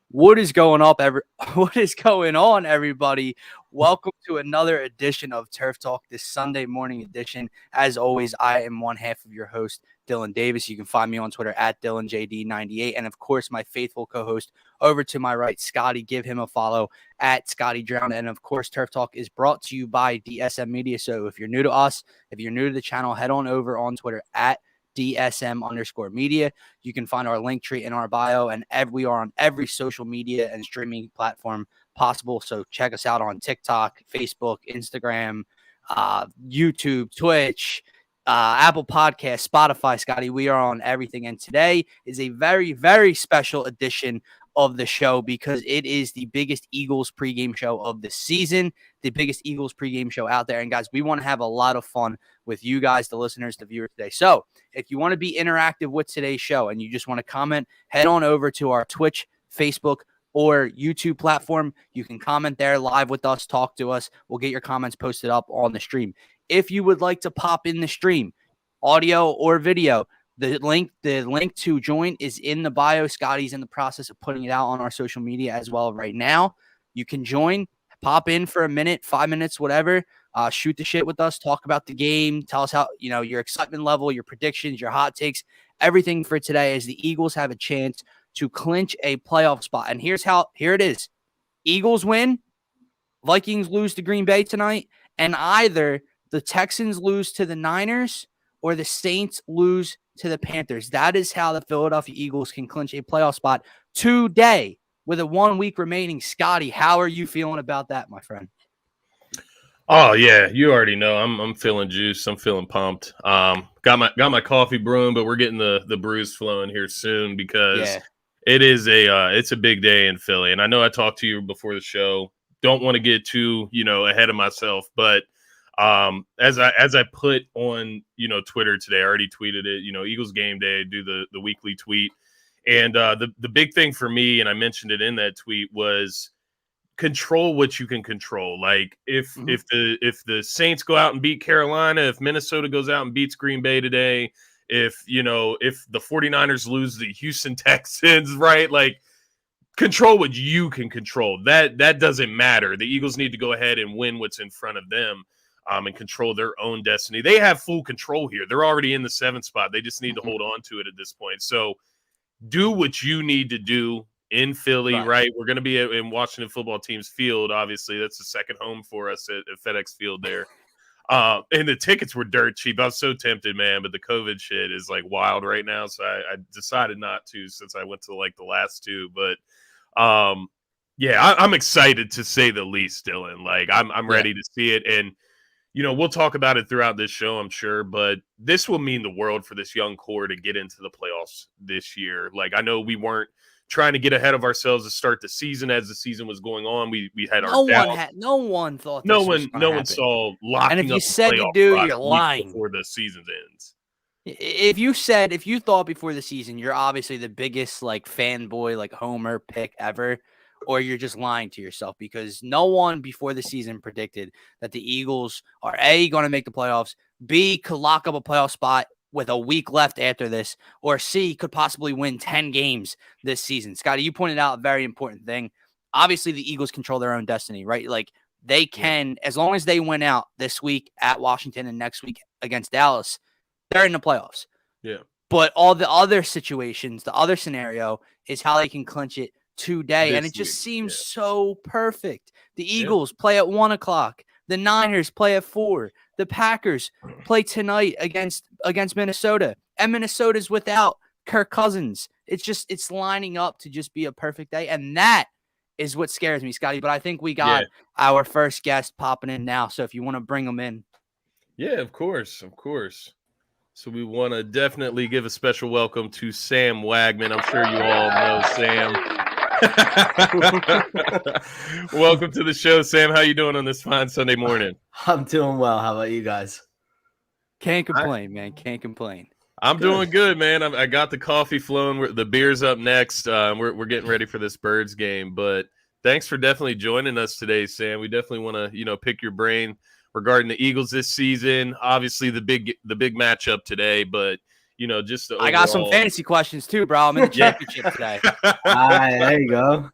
What is going up, What is going on, everybody? Welcome to another edition of Turf Talk, this Sunday morning edition. As always, I am one half of your host, Dylan Davis. You can find me on Twitter at DylanJD98. And of course, my faithful co-host over to my right, Scotty. Give him a follow at Scotty Drown. And of course, Turf Talk is brought to you by DSM Media. So if you're new to us, if you're new to the channel, head on over on Twitter at DSM_media. You can find our link tree in our bio, and we are on every social media and streaming platform possible. So check us out on TikTok, Facebook, Instagram, YouTube, Twitch, Apple Podcasts, Spotify. Scotty, we are on everything. And today is a very, very special edition of the show because it is the biggest Eagles pregame show of the season, the biggest Eagles pregame show out there. And guys, we want to have a lot of fun with you guys, the listeners, the viewers today. So if you want to be interactive with today's show and you just want to comment, head on over to our Twitch, Facebook, or YouTube platform. You can comment there live with us, talk to us. We'll get your comments posted up on the stream. If you would like to pop in the stream, audio or video, the link to join is in the bio. Scotty's in the process of putting it out on our social media as well right now. You can join, pop in for a minute, 5 minutes, whatever. Shoot the shit with us, talk about the game, tell us how, your excitement level, your predictions, your hot takes, everything for today as the Eagles have a chance to clinch a playoff spot. And here it is. Eagles win, Vikings lose to Green Bay tonight, and either the Texans lose to the Niners or the Saints lose to the Panthers. That is how the Philadelphia Eagles can clinch a playoff spot today with a 1 week remaining. Scotty, how are you feeling about that, my friend? Oh yeah, you already know. I'm feeling juiced. I'm feeling pumped. Got my coffee brewing, but we're getting the brews flowing here soon because it is it's a big day in Philly. And I know I talked to you before the show. Don't want to get too ahead of myself, but as I put on Twitter today, I already tweeted it. Eagles game day, do the weekly tweet, and the big thing for me, and I mentioned it in that tweet, was control what you can control. Like if the Saints go out and beat Carolina, if Minnesota goes out and beats Green Bay today, if the 49ers lose the Houston Texans, right? Like control what you can control. That doesn't matter. The Eagles need to go ahead and win what's in front of them. And control their own destiny. They have full control here. They're already in the 7th spot. They just need to hold on to it at this point. So do what you need to do in Philly, right? We're going to be in Washington Football Team's field. Obviously, that's the second home for us at FedEx Field there. And the tickets were dirt cheap. I was so tempted, man, but the COVID shit is like wild right now. So I decided not to since I went to like the last two. But I'm excited to say the least, Dylan. Like I'm ready to see it. And we'll talk about it throughout this show, I'm sure, but this will mean the world for this young core to get into the playoffs this year. Like, I know we weren't trying to get ahead of ourselves to start the season as the season was going on. We had our doubts. No one thought no one saw locking and if you up said you do, you're lying before the season ends. If you thought before the season, you're obviously the biggest like fanboy, like homer pick ever. Or you're just lying to yourself because no one before the season predicted that the Eagles are A, going to make the playoffs, B, could lock up a playoff spot with a week left after this, or C, could possibly win 10 games this season. Scotty, you pointed out a very important thing. Obviously, the Eagles control their own destiny, right? Like they can, as long as they win out this week at Washington and next week against Dallas, they're in the playoffs. Yeah. But all the other situations, the other scenario is how they can clinch it today, and it just seems so perfect. The Eagles play at 1 o'clock. The Niners play at 4. The Packers play tonight against Minnesota, and Minnesota's without Kirk Cousins. It's lining up to just be a perfect day, and that is what scares me, Scotty. But I think we got our first guest popping in now, so if you want to bring them in. Yeah, of course. So we want to definitely give a special welcome to Sam Wagman. I'm sure you all know Sam. Welcome to the show, Sam. How you doing on this fine Sunday morning? I'm doing well. How about you guys? Can't complain, man. Can't complain. I'm doing good, man. I got the coffee flowing. The beer's up next. We're getting ready for this Birds game. But thanks for definitely joining us today, Sam. We definitely want to pick your brain regarding the Eagles this season. Obviously, the big matchup today, but just the I got some fantasy questions too, bro. I'm in the championship today. There you go.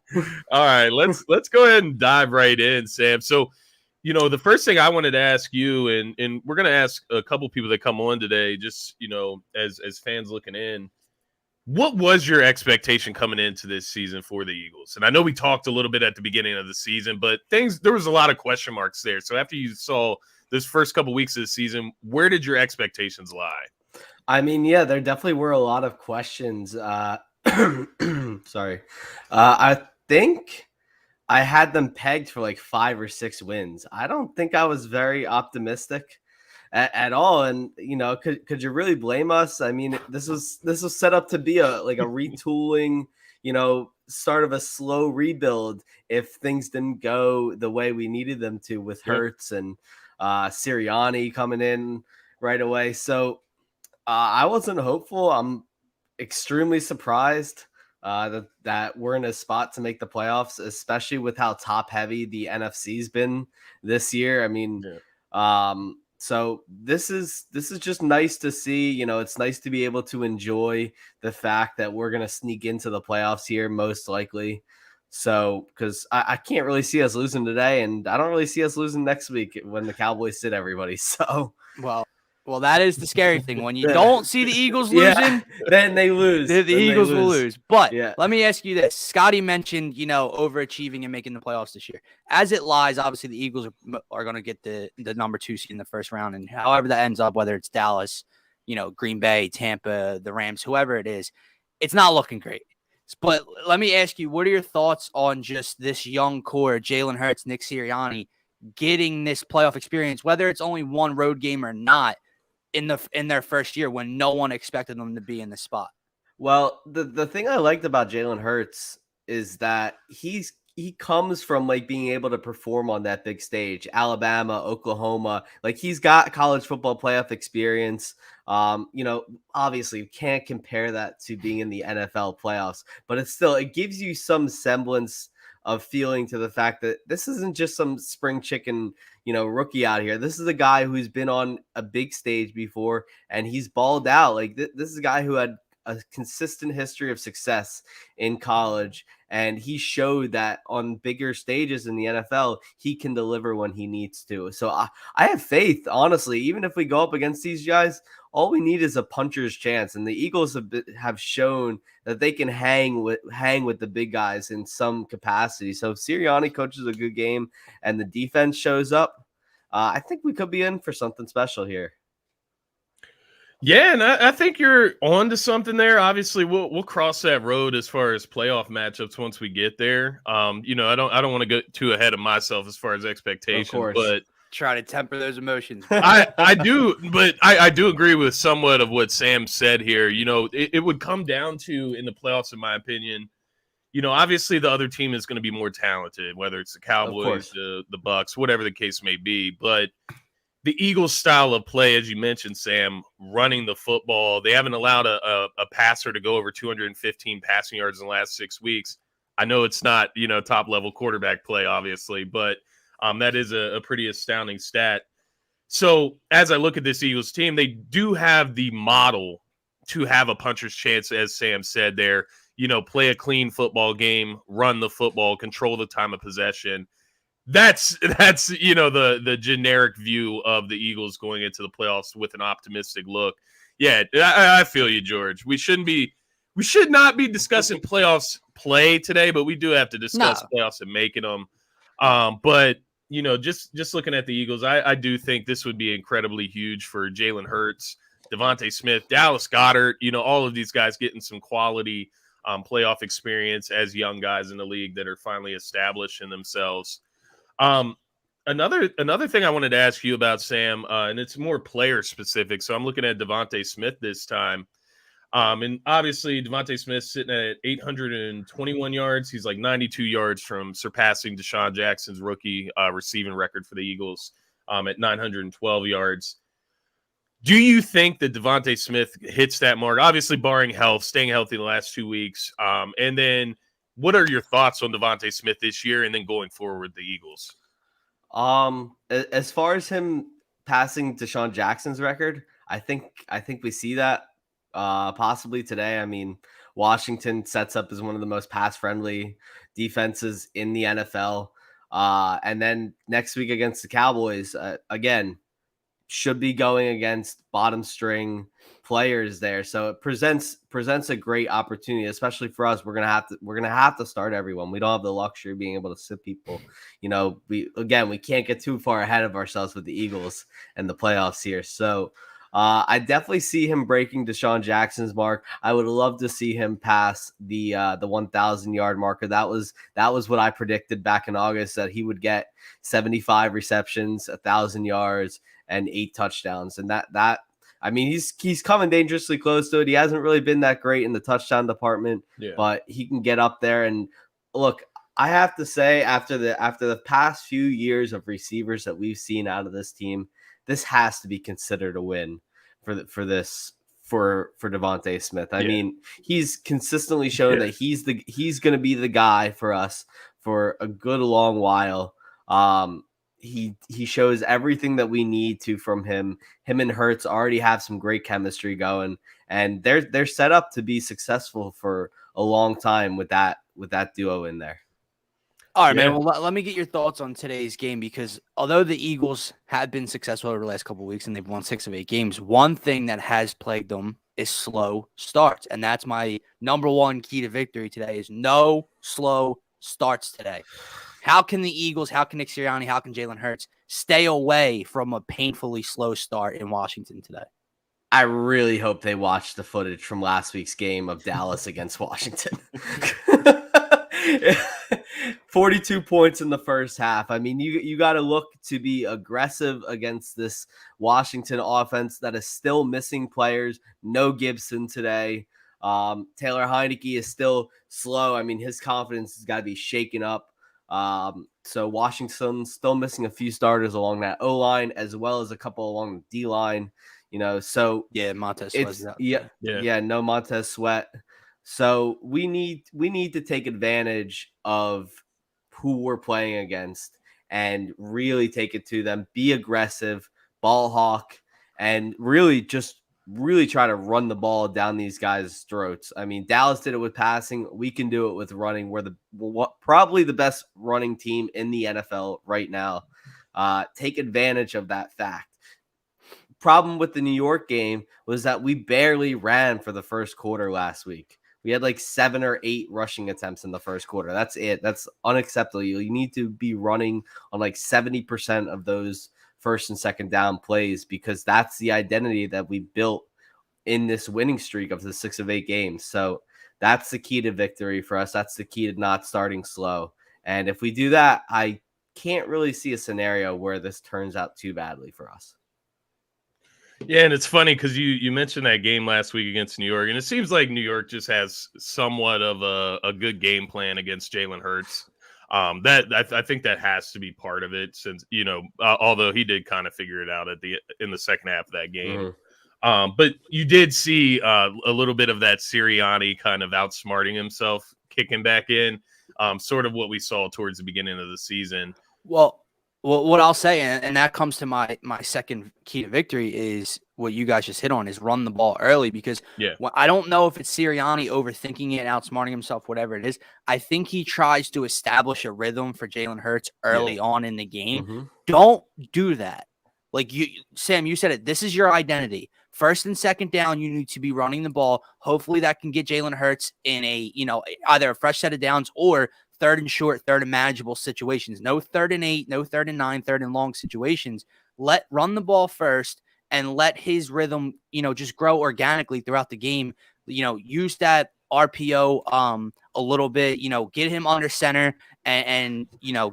All right, let's go ahead and dive right in, Sam. So, the first thing I wanted to ask you, and we're going to ask a couple people that come on today, just, as fans looking in, what was your expectation coming into this season for the Eagles? And I know we talked a little bit at the beginning of the season, but there was a lot of question marks there. So after you saw those first couple weeks of the season, where did your expectations lie? I mean, yeah, there definitely were a lot of questions. Sorry. I think I had them pegged for like 5 or 6 wins. I don't think I was very optimistic at all. And could you really blame us? I mean, this was set up to be a retooling, start of a slow rebuild if things didn't go the way we needed them to with Hurts and Sirianni coming in right away. So I wasn't hopeful. I'm extremely surprised that we're in a spot to make the playoffs, especially with how top heavy the NFC's been this year. I mean, so this is just nice to see. It's nice to be able to enjoy the fact that we're gonna sneak into the playoffs here, most likely. So, because I can't really see us losing today, and I don't really see us losing next week when the Cowboys sit everybody. So, Well, that is the scary thing. When you don't see the Eagles losing, then they lose. The Eagles will lose. But let me ask you this. Scotty mentioned, overachieving and making the playoffs this year. As it lies, obviously the Eagles are going to get the number 2 seed in the first round. And however that ends up, whether it's Dallas, Green Bay, Tampa, the Rams, whoever it is, it's not looking great. But let me ask you, what are your thoughts on just this young core, Jalen Hurts, Nick Sirianni, getting this playoff experience, whether it's only one road game or not, in their first year when no one expected them to be in the spot? Well, the thing I liked about Jalen Hurts is that he comes from like being able to perform on that big stage, Alabama, Oklahoma, like he's got college football playoff experience. Obviously you can't compare that to being in the NFL playoffs, but it gives you some semblance of feeling to the fact that this isn't just some spring chicken, rookie out here. This is a guy who's been on a big stage before and he's balled out. Like this is a guy who had a consistent history of success in college, and he showed that on bigger stages in the NFL, he can deliver when he needs to. So I have faith, honestly. Even if we go up against these guys, all we need is a puncher's chance, and the Eagles have shown that they can hang with the big guys in some capacity. So if Sirianni coaches a good game and the defense shows up, I think we could be in for something special here. Yeah, and I think you're on to something there. Obviously, we'll cross that road as far as playoff matchups once we get there. I don't want to go too ahead of myself as far as expectations, but try to temper those emotions. I do, but I do agree with somewhat of what Sam said here. It would come down to, in the playoffs, in my opinion, obviously the other team is going to be more talented, whether it's the Cowboys, the Bucks, whatever the case may be, but the Eagles' style of play, as you mentioned, Sam, running the football, they haven't allowed a passer to go over 215 passing yards in the last 6 weeks. I know it's not, top-level quarterback play, obviously, but that is a pretty astounding stat. So as I look at this Eagles team, they do have the model to have a puncher's chance, as Sam said there, play a clean football game, run the football, control the time of possession. That's the generic view of the Eagles going into the playoffs with an optimistic look. Yeah, I feel you, George. We should not be discussing playoffs play today, but we do have to discuss playoffs and making them. But just looking at the Eagles, I do think this would be incredibly huge for Jalen Hurts, Devontae Smith, Dallas Goedert. All of these guys getting some quality playoff experience as young guys in the league that are finally establishing themselves. Another thing I wanted to ask you about, Sam, and it's more player specific. So I'm looking at Devontae Smith this time. And obviously Devontae Smith sitting at 821 yards. He's like 92 yards from surpassing Deshaun Jackson's rookie receiving record for the Eagles at 912 yards. Do you think that Devontae Smith hits that mark? Obviously, barring health, staying healthy the last 2 weeks. And then what are your thoughts on Devontae Smith this year and then going forward with the Eagles? As far as him passing Deshaun Jackson's record, I think we see that possibly today. I mean, Washington sets up as one of the most pass-friendly defenses in the NFL. And then next week against the Cowboys, again, should be going against bottom string players there. So it presents a great opportunity, especially for us. We're gonna have to start everyone. We don't have the luxury of being able to sit people. We can't get too far ahead of ourselves with the Eagles and the playoffs here. So I definitely see him breaking Deshaun Jackson's mark. I would love to see him pass the 1,000-yard marker. That was what I predicted back in August, that he would get 75 receptions, 1,000 yards, and 8 touchdowns. And I mean, he's coming dangerously close to it. He hasn't really been that great in the touchdown department, but he can get up there. And look, I have to say, after the past few years of receivers that we've seen out of this team, this has to be considered a win for Devontae Smith. I mean, he's consistently shown that he's going to be the guy for us for a good long while. He shows everything that we need to from him. Him and Hurts already have some great chemistry going, and they're set up to be successful for a long time with that duo in there. All right, man. Well, let me get your thoughts on today's game, because although the Eagles have been successful over the last couple of weeks and they've won 6 of 8 games, one thing that has plagued them is slow starts. And that's my number one key to victory today, is no slow starts today. How can the Eagles, how can Nick Sirianni, how can Jalen Hurts stay away from a painfully slow start in Washington today? I really hope they watch the footage from last week's game of Dallas against Washington. 42 points in the first half. I mean, you got to look to be aggressive against this Washington offense that is still missing players. No Gibson today. Taylor Heineke is still slow. I mean, his confidence has got to be shaken up. So Washington's still missing a few starters along that O-line, as well as a couple along the D-line. So Montez Sweat. No Montez Sweat. So we need to take advantage of who we're playing against and really take it to them, be aggressive, ball hawk, and really try to run the ball down these guys' throats. I mean, Dallas did it with passing. We can do it with running. We're probably the best running team in the NFL right now. Take advantage of that fact. Problem with the New York game was that we barely ran for the first quarter last week. We had like 7 or 8 rushing attempts in the first quarter. That's it. That's unacceptable. You need to be running on like 70% of those first and second down plays, because that's the identity that we built in this winning streak of the 6 of 8 games. So that's the key to victory for us. That's the key to not starting slow. And if we do that, I can't really see a scenario where this turns out too badly for us. Yeah, and it's funny because you mentioned that game last week against New York, and it seems like New York just has somewhat of a good game plan against Jalen Hurts. I think that has to be part of it, since although he did kind of figure it out in the second half of that game. Mm-hmm. But you did see a little bit of that Sirianni kind of outsmarting himself, kicking back in, sort of what we saw towards the beginning of the season. Well, what I'll say, and that comes to my second key to victory, is what you guys just hit on, is run the ball early, because I don't know if it's Sirianni overthinking it, outsmarting himself, whatever it is. I think he tries to establish a rhythm for Jalen Hurts early on in the game. Mm-hmm. Don't do that. Like Sam, you said it. This is your identity. First and second down, you need to be running the ball. Hopefully that can get Jalen Hurts in either a fresh set of downs or third and short, third and manageable situations. No 3rd and 8, no 3rd and 9, 3rd and long situations. Run the ball first and let his rhythm, just grow organically throughout the game. Use that RPO a little bit, get him under center and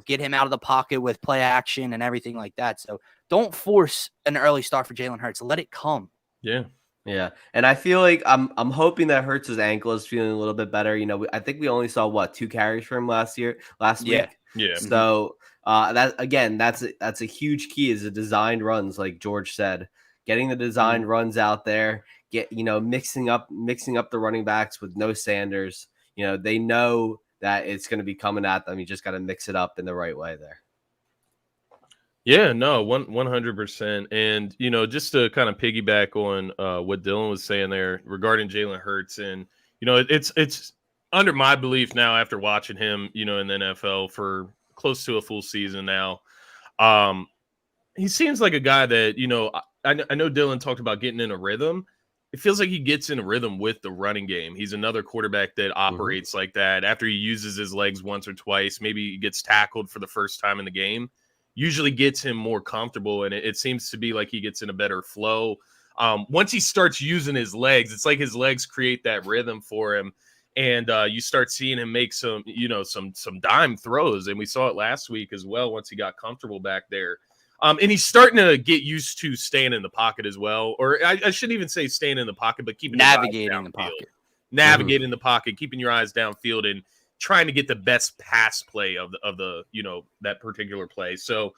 get him out of the pocket with play action and everything like that. So don't force an early start for Jalen Hurts. Let it come. Yeah. Yeah, and I feel like I'm hoping that Hurts' ankle is feeling a little bit better. I think we only saw 2 carries from him last week. Yeah. So that's a huge key, is the designed runs, like George said, getting the designed runs out there. Mixing up the running backs with no Sanders. They know that it's going to be coming at them. You just got to mix it up in the right way there. Yeah, no, 100%. And, just to kind of piggyback on what Dylan was saying there regarding Jalen Hurts. And, it's under my belief now after watching him, in the NFL for close to a full season now. Um, he seems like a guy that, I know Dylan talked about getting in a rhythm. It feels like he gets in a rhythm with the running game. He's another quarterback that operates like that. After he uses his legs once or twice, maybe he gets tackled for the first time in the game, usually gets him more comfortable. And it seems to be like he gets in a better flow. Once he starts using his legs, it's like his legs create that rhythm for him. And you start seeing him make some dime throws. And we saw it last week as well once he got comfortable back there. And he's starting to get used to staying in the pocket as well. Or I shouldn't even say staying in the pocket, but keeping navigating the pocket. Navigating the pocket, keeping your eyes downfield, and trying to get the best pass play of the that particular play. So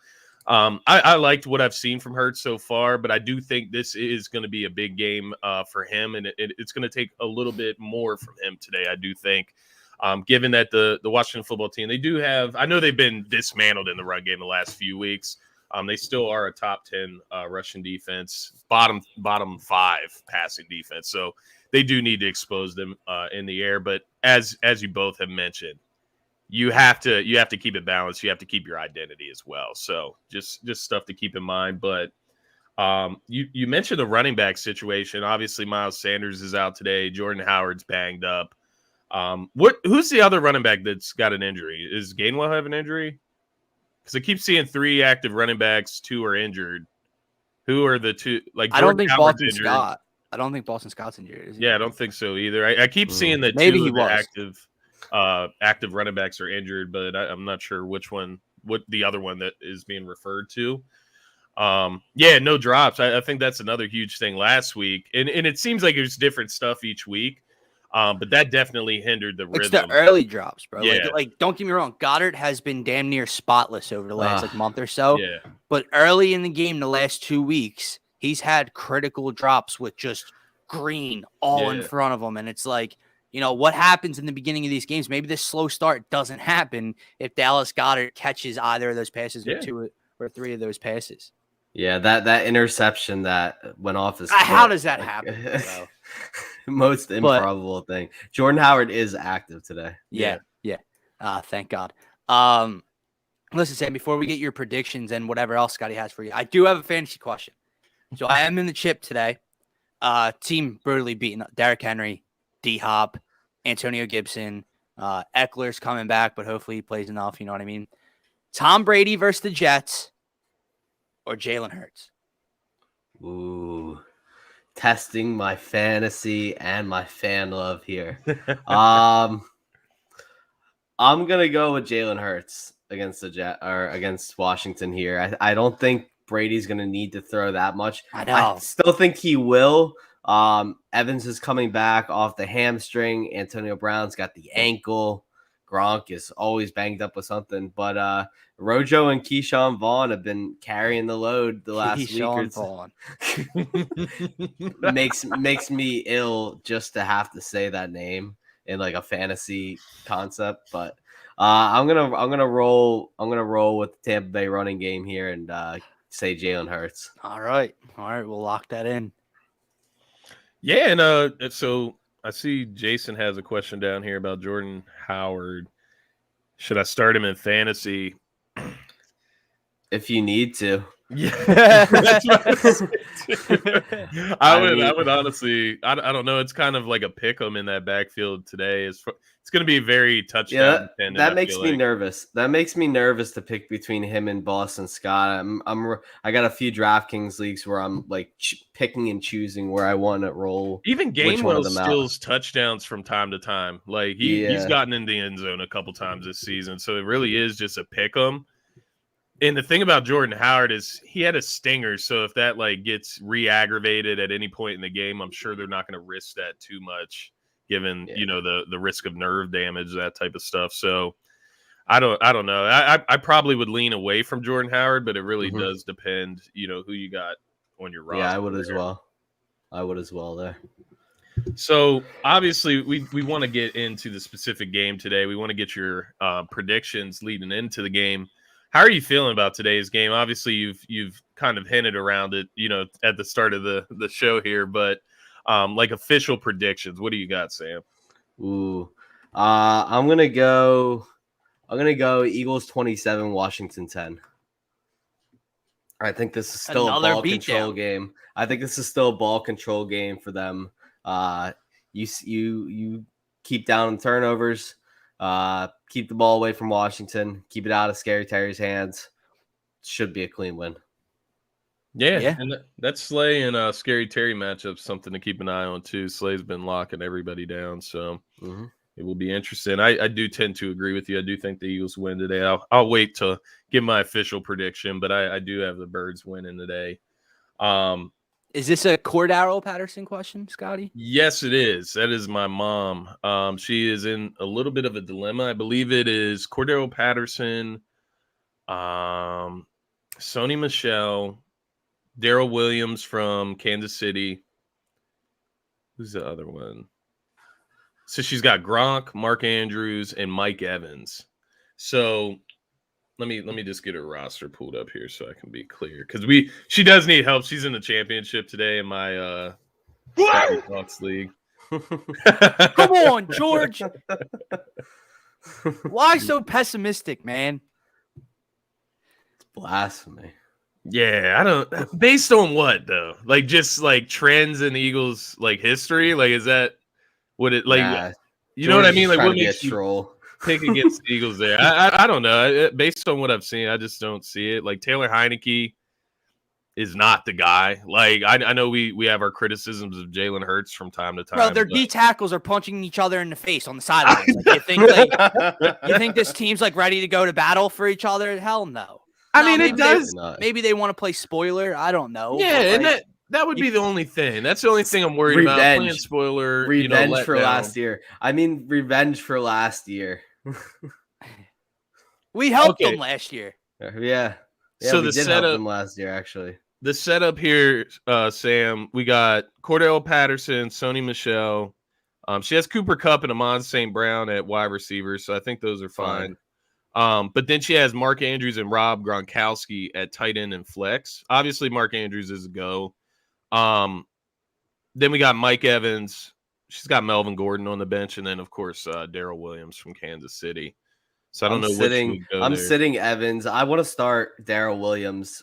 I liked what I've seen from Hurts so far, but I do think this is going to be a big game for him, and it's going to take a little bit more from him today. I do think. Given that the Washington football team, they do have, I know they've been dismantled in the run game the last few weeks. They still are a top 10 rushing defense, bottom 5 passing defense. So they do need to expose them in the air. But as you both have mentioned, you have to keep it balanced. You have to keep your identity as well. So just stuff to keep in mind. But you mentioned the running back situation. Obviously, Miles Sanders is out today. Jordan Howard's banged up. Who's the other running back that's got an injury? Is Gainwell have an injury? Because I keep seeing 3 active running backs, 2 are injured. Who are the 2? Like I don't think Boston Scott. I don't think Boston Scott's injured. Is he? Yeah, I don't think so either. I keep seeing that maybe 2 he of the was. active running backs are injured, but I'm not sure what the other one that is being referred to. Yeah, no drops. I think that's another huge thing last week, and it seems like there's different stuff each week. But that definitely hindered the rhythm. It's the early drops, bro. Yeah. Like, don't get me wrong. Goddard has been damn near spotless over the last month or so. Yeah. But early in the game, the last 2 weeks, he's had critical drops with just green all in front of him. And it's like, what happens in the beginning of these games? Maybe this slow start doesn't happen if Dallas Goedert catches either of those passes or 2 or 3 of those passes. Yeah, that interception that went off his how does that happen, bro? Most improbable thing. Jordan Howard is active today. Yeah. Thank God. Listen, Sam, before we get your predictions and whatever else Scotty has for you, I do have a fantasy question. So I am in the chip today. Team brutally beaten up. Derrick Henry, D-Hop, Antonio Gibson, Eckler's coming back, but hopefully he plays enough. You know what I mean? Tom Brady versus the Jets or Jalen Hurts? Ooh. Testing my fantasy and my fan love here. I'm gonna go with Jalen Hurts against against Washington here. I don't think Brady's gonna need to throw that much. I still think he will. Evans is coming back off the hamstring. Antonio Brown's got the ankle. Gronk is always banged up with something, but Rojo and Keyshawn Vaughn have been carrying the load the last week or two. makes me ill just to have to say that name in like a fantasy concept, but I'm gonna roll with the Tampa Bay running game here and say Jalen Hurts. All right, we'll lock that in. Yeah, and so I see Jason has a question down here about Jordan Howard. Should I start him in fantasy? If you need to. Yeah. That's what I would honestly, I don't know. It's kind of like a pick 'em in that backfield today. It's going to be very touchdown dependent. That makes me nervous. That makes me nervous to pick between him and Boston Scott. I got a few DraftKings leagues where I'm like picking and choosing where I want to roll. Even Gainwell steals touchdowns from time to time. Like he's gotten in the end zone a couple times this season. So it really is just a pick 'em. And the thing about Jordan Howard is he had a stinger, so if that like gets re-aggravated at any point in the game, I'm sure they're not going to risk that too much, given the risk of nerve damage, that type of stuff. So I don't know. I probably would lean away from Jordan Howard, but it really does depend, who you got on your roster. Yeah, I would as well. I would as well there. So obviously we want to get into the specific game today. We want to get your predictions leading into the game. How are you feeling about today's game? Obviously, you've kind of hinted around it, at the start of the show here, but like official predictions, what do you got, Sam? Ooh, I'm gonna go Eagles 27, Washington 10. I think this is still a ball control game. I think this is still a ball control game for them. You keep down turnovers, keep the ball away from Washington, keep it out of Scary Terry's hands. Should be a clean win. Yeah. And that Slay and Scary Terry matchup, something to keep an eye on too. Slay's been locking everybody down, so it will be interesting. I do tend to agree with you. I do think the Eagles win today. I'll wait to give my official prediction, but I do have the Birds winning today. Is this a Cordero Patterson question, Scotty? Yes, it is. That is my mom. She is in a little bit of a dilemma. I believe it is Cordero Patterson, Sony Michel, Darrell Williams from Kansas City. Who's the other one? So she's got Gronk, Mark Andrews, and Mike Evans. So let me just get her roster pulled up here so I can be clear, because she does need help. She's in the championship today in my Bucks league. Come on, George. Why so pessimistic, man? It's blasphemy. Yeah, I don't. Based on what though? Like just like trends in Eagles like history. Like is that what it like? Nah, you know what I mean? Like what makes you troll? Pick against the Eagles there? I don't know. Based on what I've seen, I just don't see it. Like Taylor Heineke is not the guy. Like I know we have our criticisms of Jalen Hurts from time to time. Bro, their D tackles are punching each other in the face on the sidelines. Like, you think this team's like ready to go to battle for each other? Hell no. I mean, it does. Maybe they want to play spoiler. I don't know. Yeah, and that would be the only thing. That's the only thing I'm worried about. Playing spoiler. Revenge for last year. I mean, revenge for last year. We helped them last year. Yeah. So we the did setup help them last year, actually. The setup here, Sam, we got Cordell Patterson, Sony Michel. She has Cooper Kupp and Amon St. Brown at wide receiver, so I think those are fine. But then she has Mark Andrews and Rob Gronkowski at tight end and flex. Obviously, Mark Andrews is a go. Then we got Mike Evans. She's got Melvin Gordon on the bench, and then of course Darrell Williams from Kansas City. So I don't know which would go I'm there. sitting Evans. I want to start Darrell Williams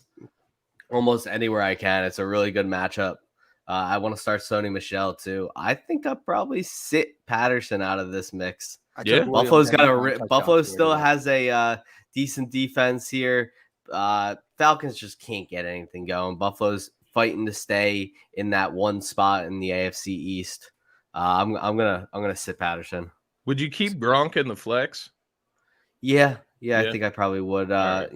almost anywhere I can. It's a really good matchup. I want to start Sony Michel too. I think I'll probably sit Patterson out of this mix. Yeah, Buffalo still has a decent defense here. Falcons just can't get anything going. Buffalo's fighting to stay in that one spot in the AFC East. I'm gonna sit Patterson. Would you keep Gronk in the flex? Yeah, I think I probably would. Right.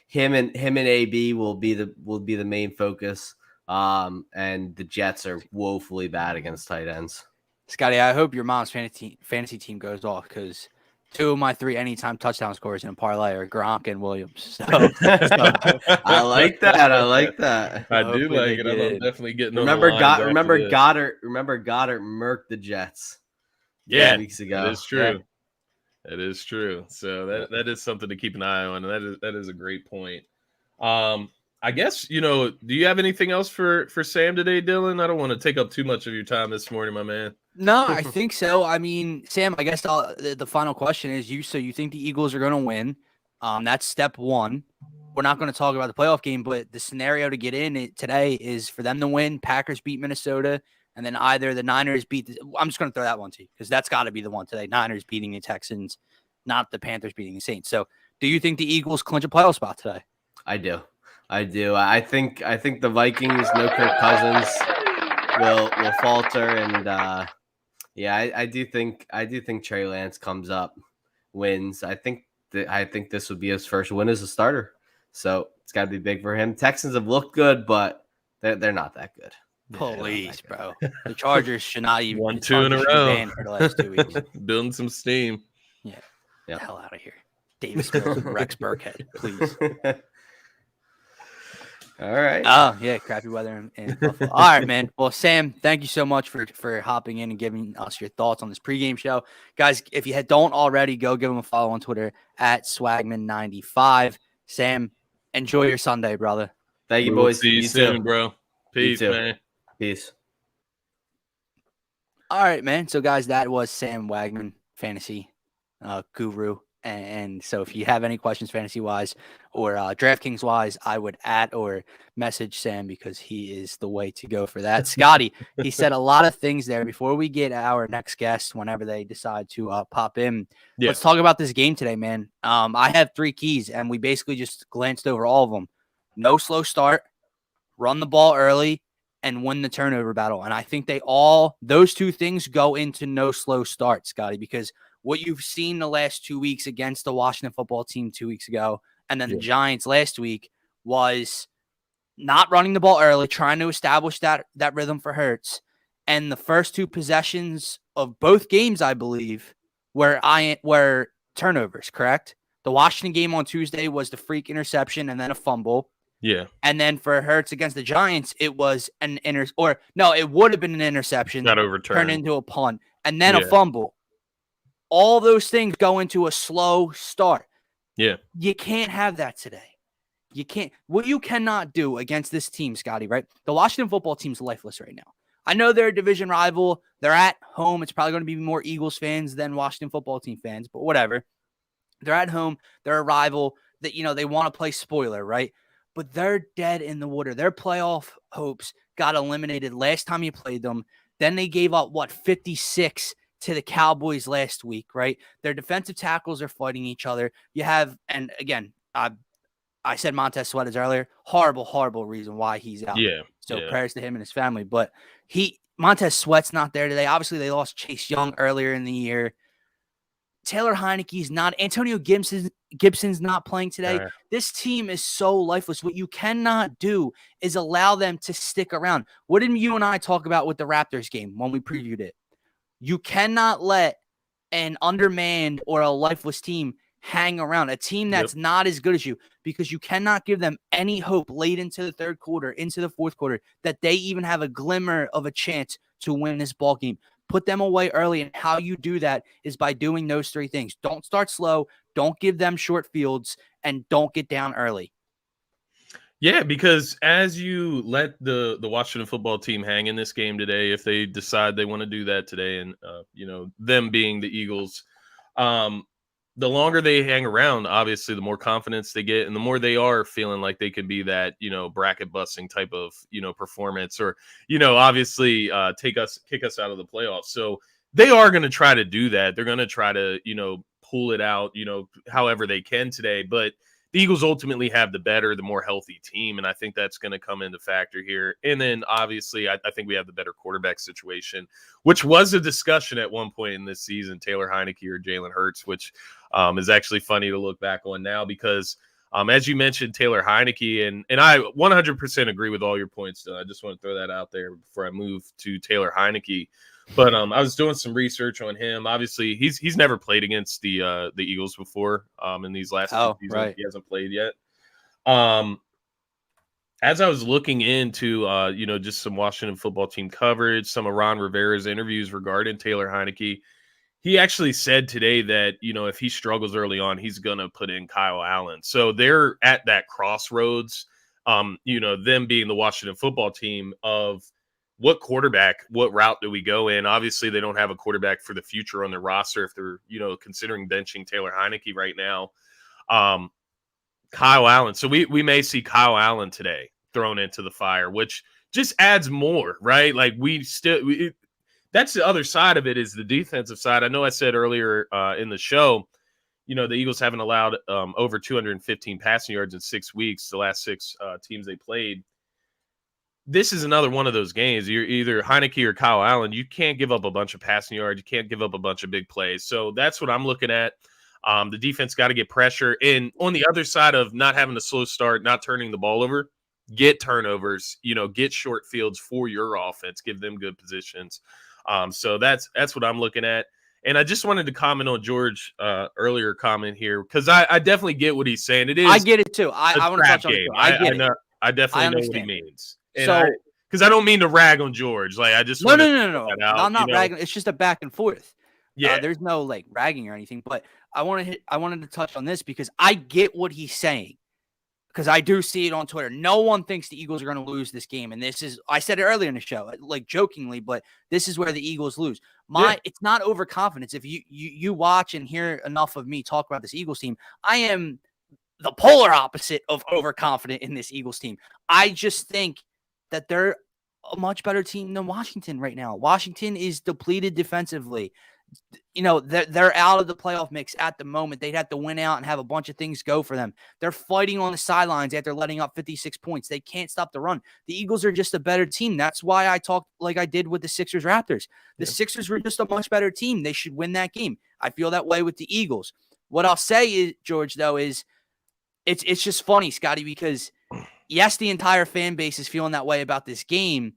Him and AB will be the main focus. And the Jets are woefully bad against tight ends. Scotty, I hope your mom's fantasy team goes off, because 2 of my 3 anytime touchdown scores in a parlay are Gronk and Williams. So I like that. I do like it. I'm definitely getting. Remember Goddard murked the Jets. Yeah, weeks ago. It is true. Yeah. That is true. So that is something to keep an eye on, and that is a great point. I guess, do you have anything else for Sam today, Dylan? I don't want to take up too much of your time this morning, my man. No, I think so. I mean, Sam, I guess the final question is, so you think the Eagles are going to win? That's step one. We're not going to talk about the playoff game, but the scenario to get in today is for them to win. Packers beat Minnesota, and then either the Niners beat I'm just going to throw that one to you, because that's got to be the one today. Niners beating the Texans, not the Panthers beating the Saints. So do you think the Eagles clinch a playoff spot today? I do. I think the Vikings, no Kirk Cousins, will falter, and I do think Trey Lance comes up, wins. I think this would be his first win as a starter, so it's got to be big for him. Texans have looked good, but they're not that good. Police, bro. The Chargers should not even 1-2 in a row for the last 2 weeks. Building some steam. Yeah. Get the hell out of here, Davis Mills and Rex Burkhead, please. All right. Oh, yeah, crappy weather in Buffalo. All right, man. Well, Sam, thank you so much for hopping in and giving us your thoughts on this pregame show. Guys, if you don't already, go give him a follow on Twitter at Swagman95. Sam, enjoy your Sunday, brother. Thank you, We'll boys. see you soon, bro. Peace, man. Peace. All right, man. So, guys, that was Sam Wagman, fantasy guru. And so if you have any questions fantasy-wise or DraftKings-wise, I would or message Sam because he is the way to go for that. Scotty, he said a lot of things there. Before we get our next guest, whenever they decide to pop in, let's talk about this game today, man. I have 3 keys, and we basically just glanced over all of them. No slow start, run the ball early, and win the turnover battle. And I think those 2 things go into no slow start, Scotty, because what you've seen the last 2 weeks against the Washington football team 2 weeks ago, and then the Giants last week, was not running the ball early, trying to establish that rhythm for Hurts. And the first 2 possessions of both games, I believe, were turnovers, correct? The Washington game on Tuesday was the freak interception and then a fumble. Yeah. And then for Hurts against the Giants, it was it would have been an interception. Got overturned. Turned into a punt. And then a fumble. All those things go into a slow start. Yeah. You can't have that today. You can't. What you cannot do against this team, Scotty, right? The Washington football team's lifeless right now. I know they're a division rival. They're at home. It's probably going to be more Eagles fans than Washington football team fans, but whatever. They're at home. They're a rival that, they want to play spoiler, right? But they're dead in the water. Their playoff hopes got eliminated last time you played them. Then they gave up, 56 to the Cowboys last week, right? Their defensive tackles are fighting each other. You have, and again, I said Montez Sweat earlier. Horrible reason why he's out. Yeah. So prayers to him and his family. But Montez Sweat's not there today. Obviously, they lost Chase Young earlier in the year. Taylor Heineke's not. Antonio Gibson's not playing today. This team is so lifeless. What you cannot do is allow them to stick around. What did you and I talk about with the Raptors game when we previewed it? You cannot let an undermanned or a lifeless team hang around, a team that's not as good as you, because you cannot give them any hope late into the third quarter, into the fourth quarter, that they even have a glimmer of a chance to win this ball game. Put them away early, and how you do that is by doing those 3 things. Don't start slow, don't give them short fields, and don't get down early. Yeah, because as you let the Washington football team hang in this game today, if they decide they want to do that today, and them being the Eagles, the longer they hang around, obviously, the more confidence they get, and the more they are feeling like they can be that bracket busting type of performance, or obviously kick us out of the playoffs. So they are going to try to do that. They're going to try to pull it out however they can today, but the Eagles ultimately have the more healthy team, and I think that's going to come into factor here. And then, obviously, I think we have the better quarterback situation, which was a discussion at one point in this season, Taylor Heinicke or Jalen Hurts, which is actually funny to look back on now because, as you mentioned, Taylor Heinicke, and I 100% agree with all your points. I just want to throw that out there before I move to Taylor Heinicke. But I was doing some research on him. Obviously, he's never played against the Eagles before in these last 2 seasons. Right. He hasn't played yet. As I was looking into just some Washington football team coverage, some of Ron Rivera's interviews regarding Taylor Heinicke, he actually said today that if he struggles early on, he's gonna put in Kyle Allen. So they're at that crossroads. Them being the Washington football team of what route do we go in? Obviously, they don't have a quarterback for the future on their roster if they're, considering benching Taylor Heinicke right now. Kyle Allen. So we may see Kyle Allen today thrown into the fire, which just adds more, right? Like that's the other side of it, is the defensive side. I know I said earlier in the show, the Eagles haven't allowed over 215 passing yards in 6 weeks, the last 6 teams they played. This is another one of those games. You're either Heinicke or Kyle Allen. You can't give up a bunch of passing yards. You can't give up a bunch of big plays. So that's what I'm looking at. The defense got to get pressure. And on the other side of not having a slow start, not turning the ball over, get turnovers, get short fields for your offense, give them good positions. So that's what I'm looking at. And I just wanted to comment on George earlier comment here, because I definitely get what he's saying. It is. I get it too. I want to touch on it too. I definitely know what he means. And so, because I don't mean to rag on George, like I just no. I'm not ragging. It's just a back and forth. Yeah, there's no ragging or anything. But I wanted to touch on this because I get what he's saying. because I do see it on Twitter. No one thinks the Eagles are going to lose this game. And this is, I said it earlier in the show, like jokingly, but this is where the Eagles lose. It's not overconfidence. If you watch and hear enough of me talk about this Eagles team, I am the polar opposite of overconfident in this Eagles team. I just think that they're a much better team than Washington right now. Washington is depleted defensively. They're out of the playoff mix at the moment. They'd have to win out and have a bunch of things go for them. They're fighting on the sidelines after letting up 56 points. They can't stop the run. The Eagles are just a better team. That's why I talked like I did with the Sixers Raptors. The Sixers were just a much better team. They should win that game. I feel that way with the Eagles. What I'll say is, George, though, is it's just funny, Scotty, because yes, the entire fan base is feeling that way about this game,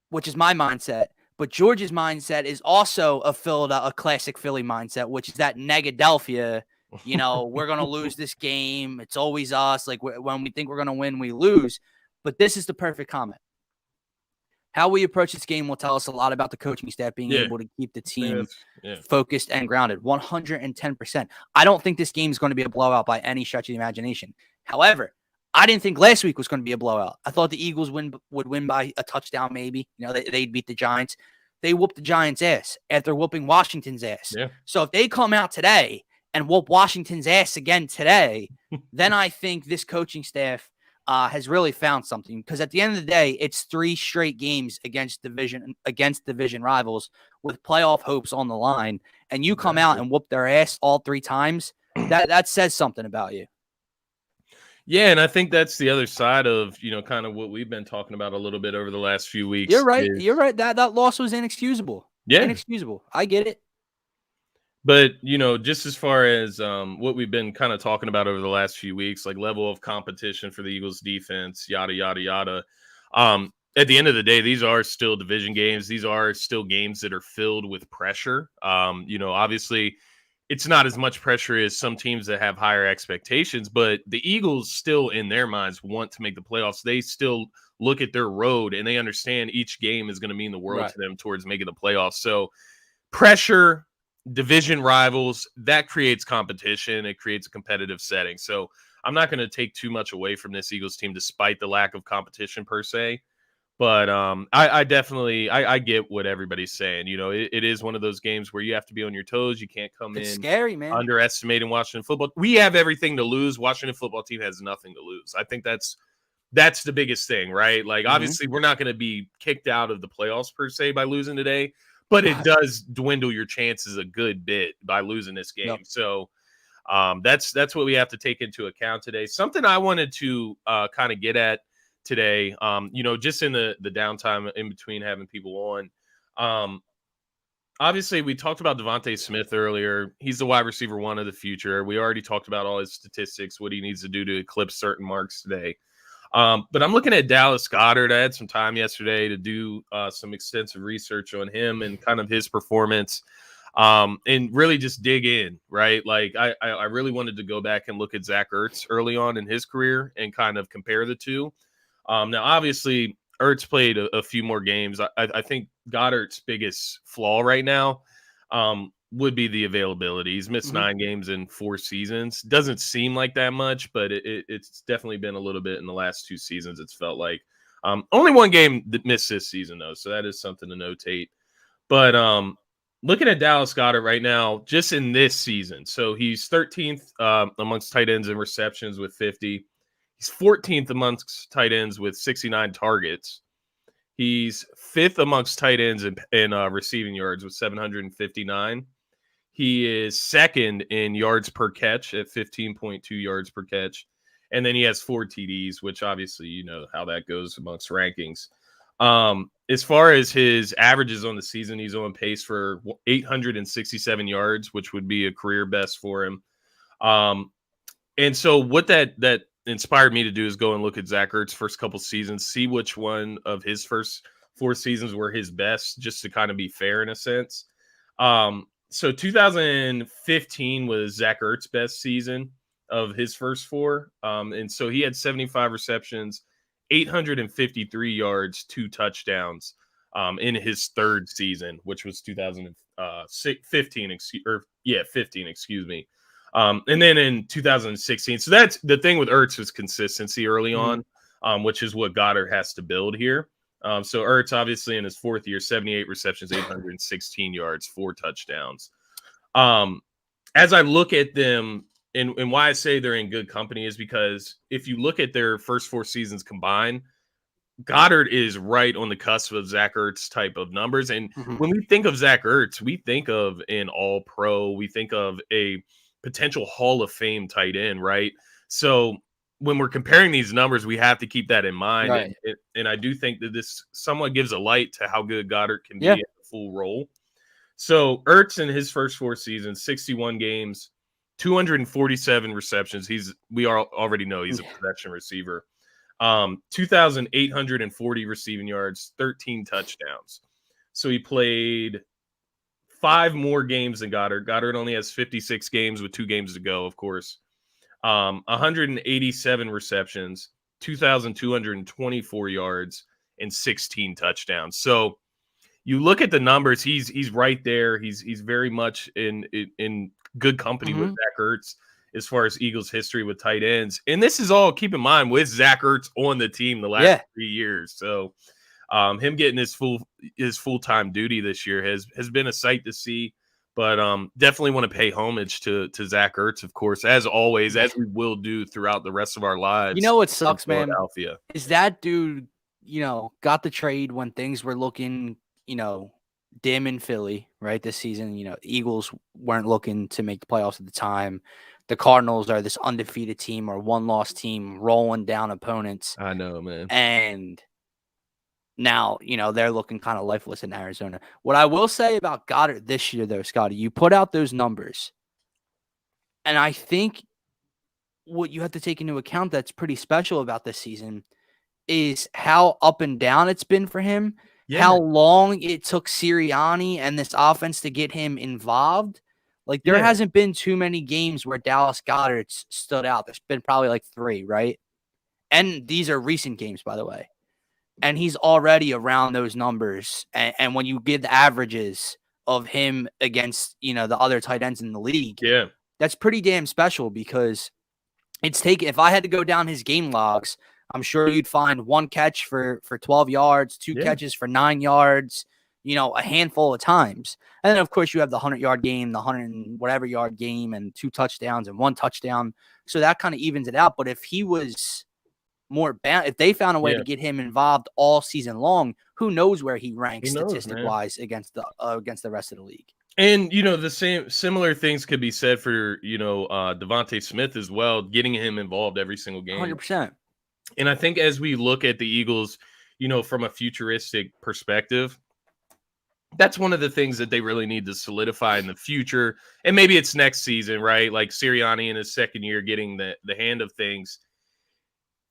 which is my mindset. But George's mindset is also a classic Philly mindset, which is that Negadelphia, we're going to lose this game. It's always us. Like when we think we're going to win, we lose. But this is the perfect comment. How we approach this game will tell us a lot about the coaching staff being able to keep the team focused and grounded. 110%. I don't think this game is going to be a blowout by any stretch of the imagination. However, I didn't think last week was going to be a blowout. I thought the Eagles would win by a touchdown, maybe. They'd beat the Giants. They whooped the Giants' ass after whooping Washington's ass. Yeah. So if they come out today and whoop Washington's ass again today, then I think this coaching staff has really found something. Because at the end of the day, it's 3 straight games against division rivals with playoff hopes on the line, and you come out and whoop their ass all 3 times. That says something about you. Yeah, and I think that's the other side of, kind of what we've been talking about a little bit over the last few weeks. You're right. You're right. That loss was inexcusable. Yeah. Inexcusable. I get it. But, just as far as what we've been kind of talking about over the last few weeks, like level of competition for the Eagles defense, yada, yada, yada. At the end of the day, these are still division games. These are still games that are filled with pressure. Obviously, it's not as much pressure as some teams that have higher expectations, but the Eagles still in their minds want to make the playoffs. They still look at their road and they understand each game is going to mean the world to them towards making the playoffs. So pressure, division rivals, that creates competition. It creates a competitive setting. So I'm not going to take too much away from this Eagles team, despite the lack of competition per se. But I definitely get what everybody's saying. It is one of those games where you have to be on your toes. You can't come it's in scary, man. Underestimating Washington football. We have everything to lose. Washington football team has nothing to lose. I think that's the biggest thing, right? Like, obviously, we're not going to be kicked out of the playoffs per se by losing today, but it does dwindle your chances a good bit by losing this game. Yep. So that's what we have to take into account today. Something I wanted to kind of get at today, just in the downtime in between having people on. Obviously, we talked about Devontae Smith earlier. He's the wide receiver 1 of the future. We already talked about all his statistics, what he needs to do to eclipse certain marks today. But I'm looking at Dallas Goedert. I had some time yesterday to do some extensive research on him and kind of his performance, and really just dig in, right? Like I really wanted to go back and look at Zach Ertz early on in his career and kind of compare the two. Now, obviously, Ertz played a few more games. I think Goddard's biggest flaw right now would be the availability. He's missed 9 games in 4 seasons. Doesn't seem like that much, but it's definitely been a little bit in the last 2 seasons, it's felt like. Only 1 game that missed this season, though, so that is something to notate. But looking at Dallas Goedert right now, just in this season, so he's 13th amongst tight ends in receptions with 50. He's 14th amongst tight ends with 69 targets. He's 5th amongst tight ends in receiving yards with 759. He is 2nd in yards per catch at 15.2 yards per catch. And then he has 4 TDs, which obviously you know how that goes amongst rankings. As far as his averages on the season, he's on pace for 867 yards, which would be a career best for him. And so what that inspired me to do is go and look at Zach Ertz's first couple seasons, see which one of his first 4 seasons were his best, just to kind of be fair in a sense. So 2015 was Zach Ertz's best season of his first 4. And so he had 75 receptions, 853 yards, 2 touchdowns in his 3rd season, which was 2015, 15, excuse me. And then in 2016, so that's the thing with Ertz is consistency early on, which is what Goddard has to build here. So Ertz, obviously, in his fourth year, 78 receptions, 816 yards, 4 touchdowns. As I look at them, and why I say they're in good company is because if you look at their first 4 seasons combined, Goddard is right on the cusp of Zach Ertz type of numbers. And when we think of Zach Ertz, we think of an all-pro. We think of a potential Hall of Fame tight end, right? So when we're comparing these numbers, we have to keep that in mind. Right. And I do think that this somewhat gives a light to how good Goddard can be in a full role. So Ertz in his first 4 seasons, 61 games, 247 receptions. We already know he's a possession receiver. 2,840 receiving yards, 13 touchdowns. So he played 5 more games than Goddard. Goddard only has 56 games with 2 games to go, of course. 187 receptions, 2,224 yards, and 16 touchdowns. So you look at the numbers, he's right there. He's very much in good company with Zach Ertz as far as Eagles history with tight ends. And this is all, keep in mind, with Zach Ertz on the team the last 3 years. So him getting his full-time duty this year has been a sight to see. But definitely want to pay homage to Zach Ertz, of course, as always, as we will do throughout the rest of our lives. You know what sucks, man? Is that dude, got the trade when things were looking, dim in Philly, right? This season, Eagles weren't looking to make the playoffs at the time. The Cardinals are this undefeated team or one-loss team rolling down opponents. I know, man. And now, they're looking kind of lifeless in Arizona. What I will say about Goddard this year, though, Scotty, you put out those numbers. And I think what you have to take into account that's pretty special about this season is how up and down it's been for him. Yeah. How long it took Sirianni and this offense to get him involved. Like, there hasn't been too many games where Dallas Goedert stood out. There's been probably like 3, right? And these are recent games, by the way. And he's already around those numbers. And when you get the averages of him against, the other tight ends in the league, that's pretty damn special because if I had to go down his game logs, I'm sure you'd find 1 catch for 12 yards, 2 catches for 9 yards, a handful of times. And then, of course, you have the 100-yard game, the 100 and whatever yard game, and 2 touchdowns and 1 touchdown. So that kind of evens it out. But if he was if they found a way to get him involved all season long, who knows where he ranks statistic-wise against the rest of the league. And, the similar things could be said for, Devontae Smith as well, getting him involved every single game. 100%. And I think as we look at the Eagles, from a futuristic perspective, that's one of the things that they really need to solidify in the future. And maybe it's next season, right? Like Sirianni in his second year getting the hand of things.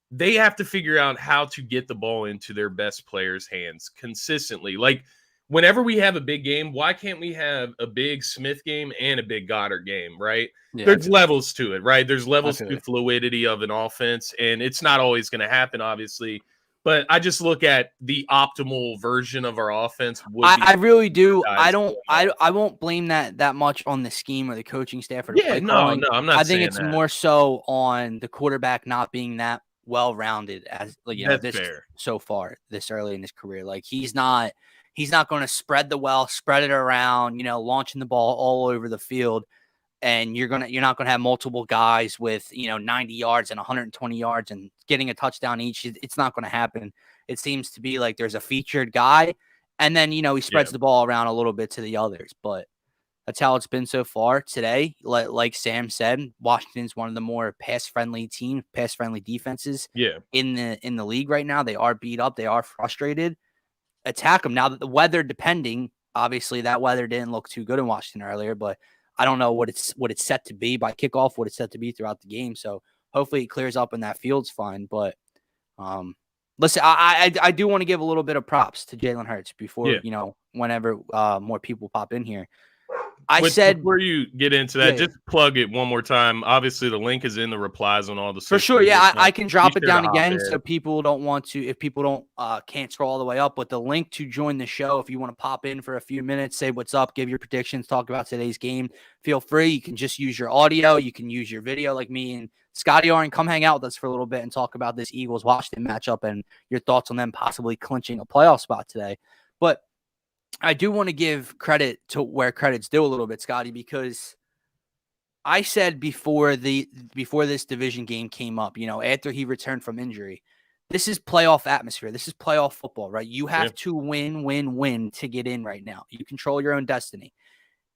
They have to figure out how to get the ball into their best players' hands consistently. Like, whenever we have a big game, why can't we have a big Smith game and a big Goddard game, right? Yeah, there's levels to it, right? There's levels to fluidity of an offense, and it's not always going to happen, obviously. But I just look at the optimal version of our offense. I really do. I won't blame that much on the scheme or the coaching staff or the play calling. No, I'm not. I think it's more so on the quarterback not being that well-rounded as so far this early in his career. Like, he's not going to spread it around, launching the ball all over the field. And you're not going to have multiple guys with, 90 yards and 120 yards and getting a touchdown each. It's not going to happen. It seems to be like there's a featured guy and then, he spreads the ball around a little bit to the others, but that's how it's been so far today. Like Sam said, Washington's one of the more pass-friendly defenses in the league right now. They are beat up. They are frustrated. Attack them. Now that the weather depending, obviously that weather didn't look too good in Washington earlier, but I don't know what it's set to be by kickoff, what it's set to be throughout the game. So hopefully it clears up and that field's fine. But listen, I do want to give a little bit of props to Jalen Hurts before, whenever more people pop in here. Before you get into that, just plug it one more time. Obviously, the link is in the replies on all the for sure. Yeah, I can drop it down again so people don't want to. If people don't can't scroll all the way up, but the link to join the show, if you want to pop in for a few minutes, say what's up, give your predictions, talk about today's game, feel free. You can just use your audio, you can use your video, like me and Scotty are, and come hang out with us for a little bit and talk about this Eagles-Washington matchup and your thoughts on them possibly clinching a playoff spot today. But I do want to give credit to where credit's due a little bit, Scotty, because I said before this division game came up, after he returned from injury, this is playoff atmosphere. This is playoff football, right? You have to win to get in right now. You control your own destiny.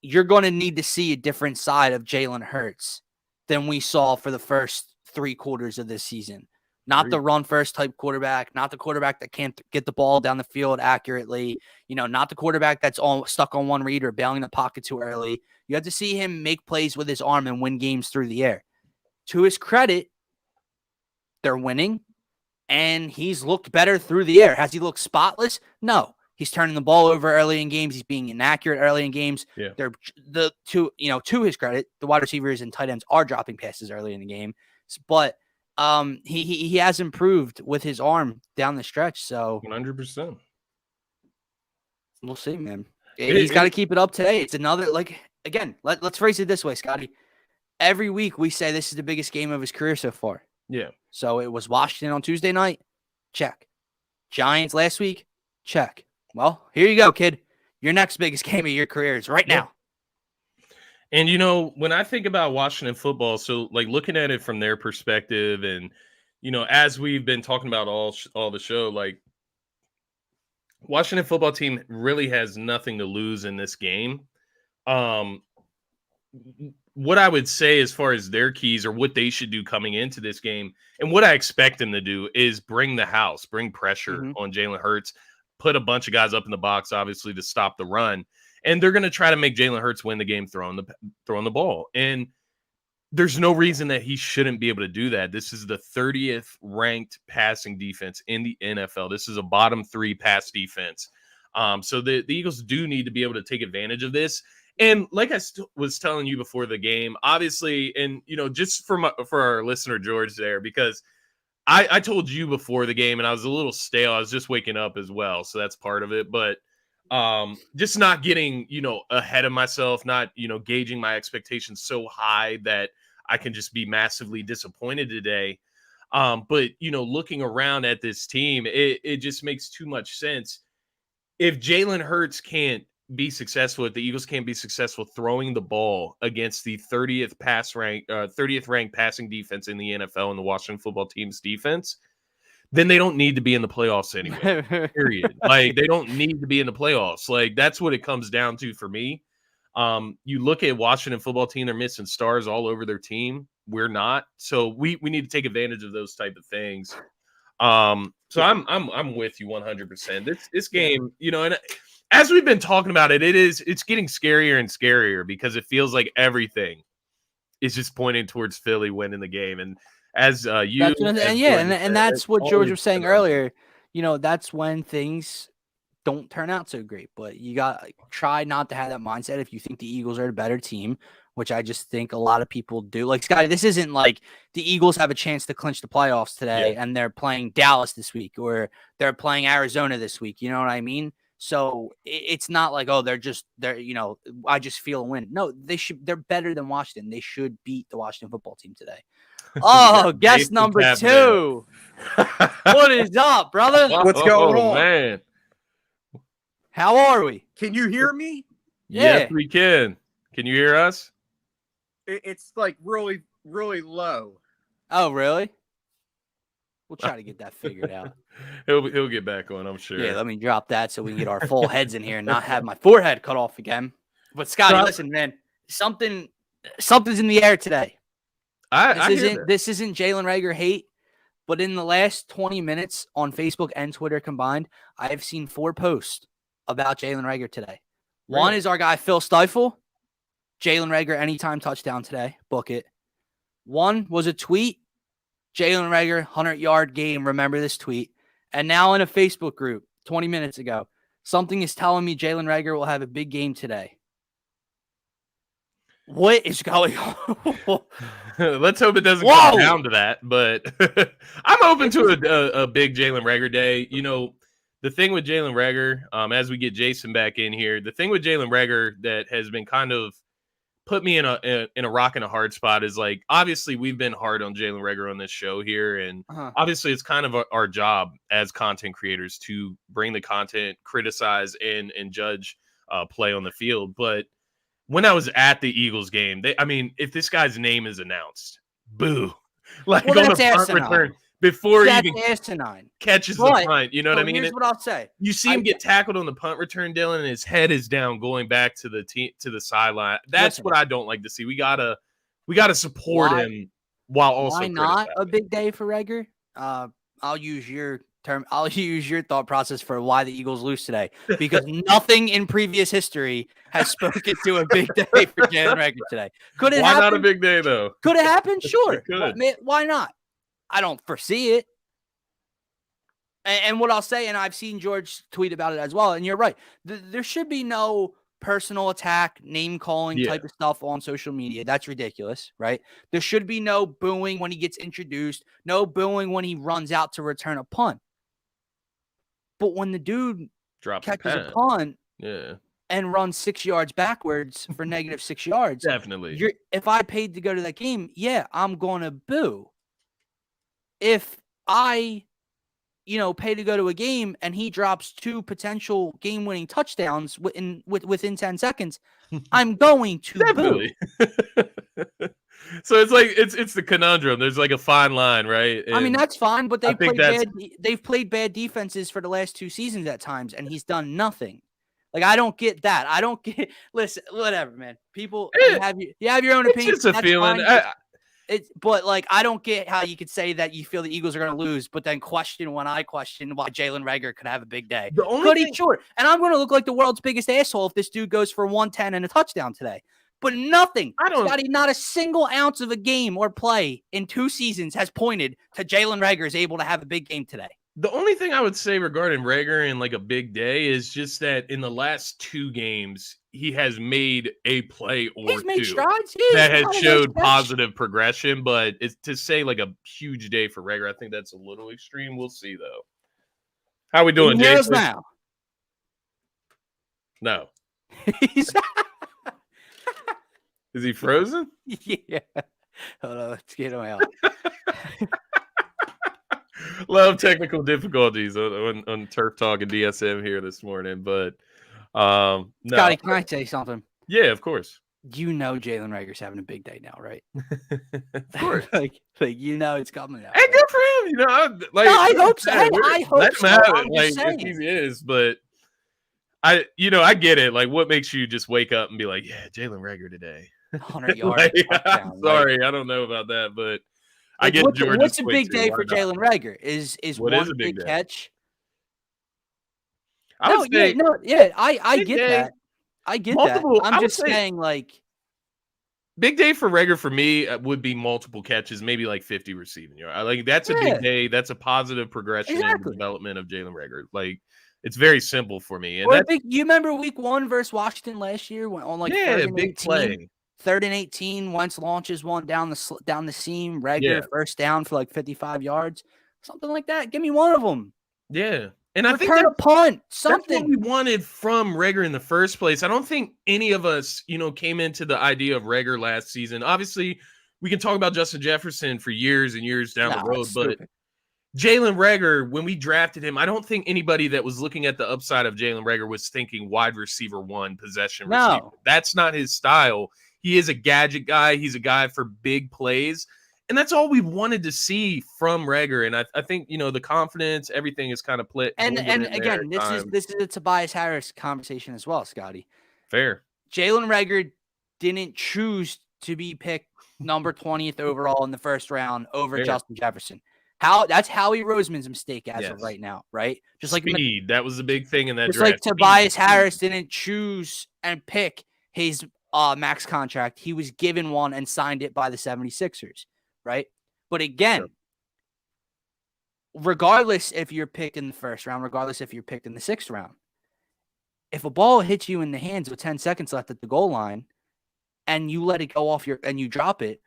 You're going to need to see a different side of Jalen Hurts than we saw for the first 3 quarters of this season. Not the run first type quarterback, not the quarterback that can't get the ball down the field accurately, not the quarterback that's all stuck on one read or bailing the pocket too early. You have to see him make plays with his arm and win games through the air. To his credit, they're winning, and he's looked better through the air. Has he looked spotless? No. He's turning the ball over early in games. He's being inaccurate early in games. Yeah. To his credit, the wide receivers and tight ends are dropping passes early in the game, but he has improved with his arm down the stretch. So 100%. We'll see, man. He's got to keep it up today. It's another, again, let's phrase it this way, Scotty. Every week we say this is the biggest game of his career so far. Yeah. So it was Washington on Tuesday night. Check. Giants last week. Check. Well, here you go, kid. Your next biggest game of your career is right now. And, when I think about Washington football, so looking at it from their perspective and, as we've been talking about all the show, Washington football team really has nothing to lose in this game. What I would say as far as their keys or what they should do coming into this game and what I expect them to do is bring pressure on Jalen Hurts, put a bunch of guys up in the box, obviously, to stop the run. And they're going to try to make Jalen Hurts win the game throwing the ball. And there's no reason that he shouldn't be able to do that. This is the 30th ranked passing defense in the NFL. This is a bottom 3 pass defense. So the Eagles do need to be able to take advantage of this. And like I was telling you before the game, obviously, and, just for our listener, George, there, because I told you before the game and I was a little stale. I was just waking up as well. So that's part of it. But just not getting, ahead of myself, not, gauging my expectations so high that I can just be massively disappointed today. But, looking around at this team, it just makes too much sense. If Jalen Hurts can't be successful, if the Eagles can't be successful throwing the ball against the 30th ranked passing defense in the NFL and the Washington football team's defense, then they don't need to be in the playoffs anyway, period. They don't need to be in the playoffs. That's what it comes down to for me. You look at Washington football team, they're missing stars all over their team. We're not. So we need to take advantage of those type of things. So I'm with you 100%. This game, and as we've been talking about it's getting scarier and scarier because it feels like everything is just pointing towards Philly winning the game. And as that's what George was saying earlier. That's when things don't turn out so great. But you got try not to have that mindset if you think the Eagles are a better team, which I just think a lot of people do. Like, Scotty, this isn't like the Eagles have a chance to clinch the playoffs today and they're playing Dallas this week or they're playing Arizona this week. You know what I mean? So it's not like, I just feel a win. No, they're better than Washington. They should beat the Washington football team today. Oh, guest number 2. What is up, brother? What's going on? Man. How are we? Can you hear me? Yeah. Yes, we can. Can you hear us? It's really, really low. Oh, really? We'll try to get that figured out. He'll get back on, I'm sure. Yeah, let me drop that so we can get our full heads in here and not have my forehead cut off again. But Scotty, listen, man, something's in the air today. This isn't Jalen Reagor hate, but in the last 20 minutes on Facebook and Twitter combined, I have seen 4 posts about Jalen Reagor today. Really? One is our guy Phil Stifle. Jalen Reagor anytime touchdown today. Book it. One was a tweet. Jalen Reagor, 100-yard game. Remember this tweet. And now in a Facebook group, 20 minutes ago, something is telling me Jalen Reagor will have a big game today. What is going on? Let's hope it doesn't come down to that. But I'm open to a big Jalen Reagor day. You know, the thing with Jalen Reagor, as we get Jason back in here, the thing with Jalen Reagor that has been kind of put me in a rock and a hard spot is, like, obviously we've been hard on Jalen Reagor on this show here, and obviously it's kind of our job as content creators to bring the content, criticize, and judge play on the field. But when I was at the Eagles game, if this guy's name is announced, boo, like on the punt return before he even catches the punt, you know what I mean? Here's what I'll say: you see him get tackled on the punt return, Dylan, and his head is down, going back to the sideline. That's what I don't like to see. We gotta support him while also. Why not a big day for Reagor? I'll use your term. I'll use your thought process for why the Eagles lose today, because nothing in previous history has spoken to a big day for Jalen Reagor today. Could it happen? Why not a big day though? Could it happen? Sure. It could. Why not? I don't foresee it. And what I'll say, and I've seen George tweet about it as well, and you're right. There should be no personal attack, name calling type of stuff on social media. That's ridiculous, right? There should be no booing when he gets introduced, no booing when he runs out to return a punt. But when the dude catches a punt and runs 6 yards backwards for negative 6 yards, definitely. If I paid to go to that game, I'm going to boo. If I, pay to go to a game and he drops 2 potential game-winning touchdowns within 10 seconds, I'm going to boo. So it's like it's the conundrum. There's like a fine line, right? And that's fine, but they've played bad defenses for the last 2 seasons at times, and he's done nothing. Like, I don't get that. I don't get. Listen, whatever, man. People, you have your own opinion. It's just a feeling. But like, I don't get how you could say that you feel the Eagles are going to lose, but then question why Jalen Reagor could have a big day. Sure. And I'm going to look like the world's biggest asshole if this dude goes for 110 and a touchdown today. But nothing, Scotty, not a single ounce of a game or play in 2 seasons has pointed to Jalen Reagor is able to have a big game today. The only thing I would say regarding Reagor and like a big day is just that in the last 2 games, he has made a play or He's made 2 strides. that has showed positive progression. But it's to say like a huge day for Reagor, I think that's a little extreme. We'll see though. How we doing, Jason? Now. No. Is he frozen? Yeah. Hold on, let's get him out. Love technical difficulties on Turf Talk and DSM here this morning, but no. Scotty, can I say something? Yeah, of course. Jalen Reagor's having a big day now, right? Of course. like it's coming out. Hey, good for him. I hope so. I hope so. If he is, but I get it. Like, what makes you just wake up and be like, yeah, Jalen Reagor today? 100 yards. I'm sorry, I don't know about that, but I get George's. What's a big day for Jalen Reagor? Is what one is a big catch? I would say, I get that. I get that. I'm just saying, like, big day for Reagor for me would be multiple catches, maybe like 50 receiving yards. Like, that's a big day. That's a positive progression in the development of Jalen Reagor. Like, it's very simple for me. And you remember week 1 versus Washington last year on like big play. 3rd and 18, Wentz launches one down the seam, Reagor first down for like 55 yards, something like that. Give me one of them. Yeah. And I think a punt, something. That's what we wanted from Reagor in the first place. I don't think any of us, came into the idea of Reagor last season. Obviously, we can talk about Justin Jefferson for years and years down the road, but Jalen Reagor, when we drafted him, I don't think anybody that was looking at the upside of Jalen Reagor was thinking wide receiver 1, possession receiver. That's not his style. He is a gadget guy. He's a guy for big plays. And that's all we wanted to see from Reagor. And I think, the confidence, everything is kind of split. And again, this is a Tobias Harris conversation as well, Scotty. Fair. Jalen Reagor didn't choose to be picked number 20th overall in the first round over Justin Jefferson. That's Howie Roseman's mistake as of right now, right? Just like speed. That was the big thing in that just draft. Like Tobias Harris didn't choose and pick his max contract. He was given one and signed it by the 76ers, right? But again, regardless if you're picked in the first round, regardless if you're picked in the 6th round, if a ball hits you in the hands with 10 seconds left at the goal line and you let it go off and you drop it,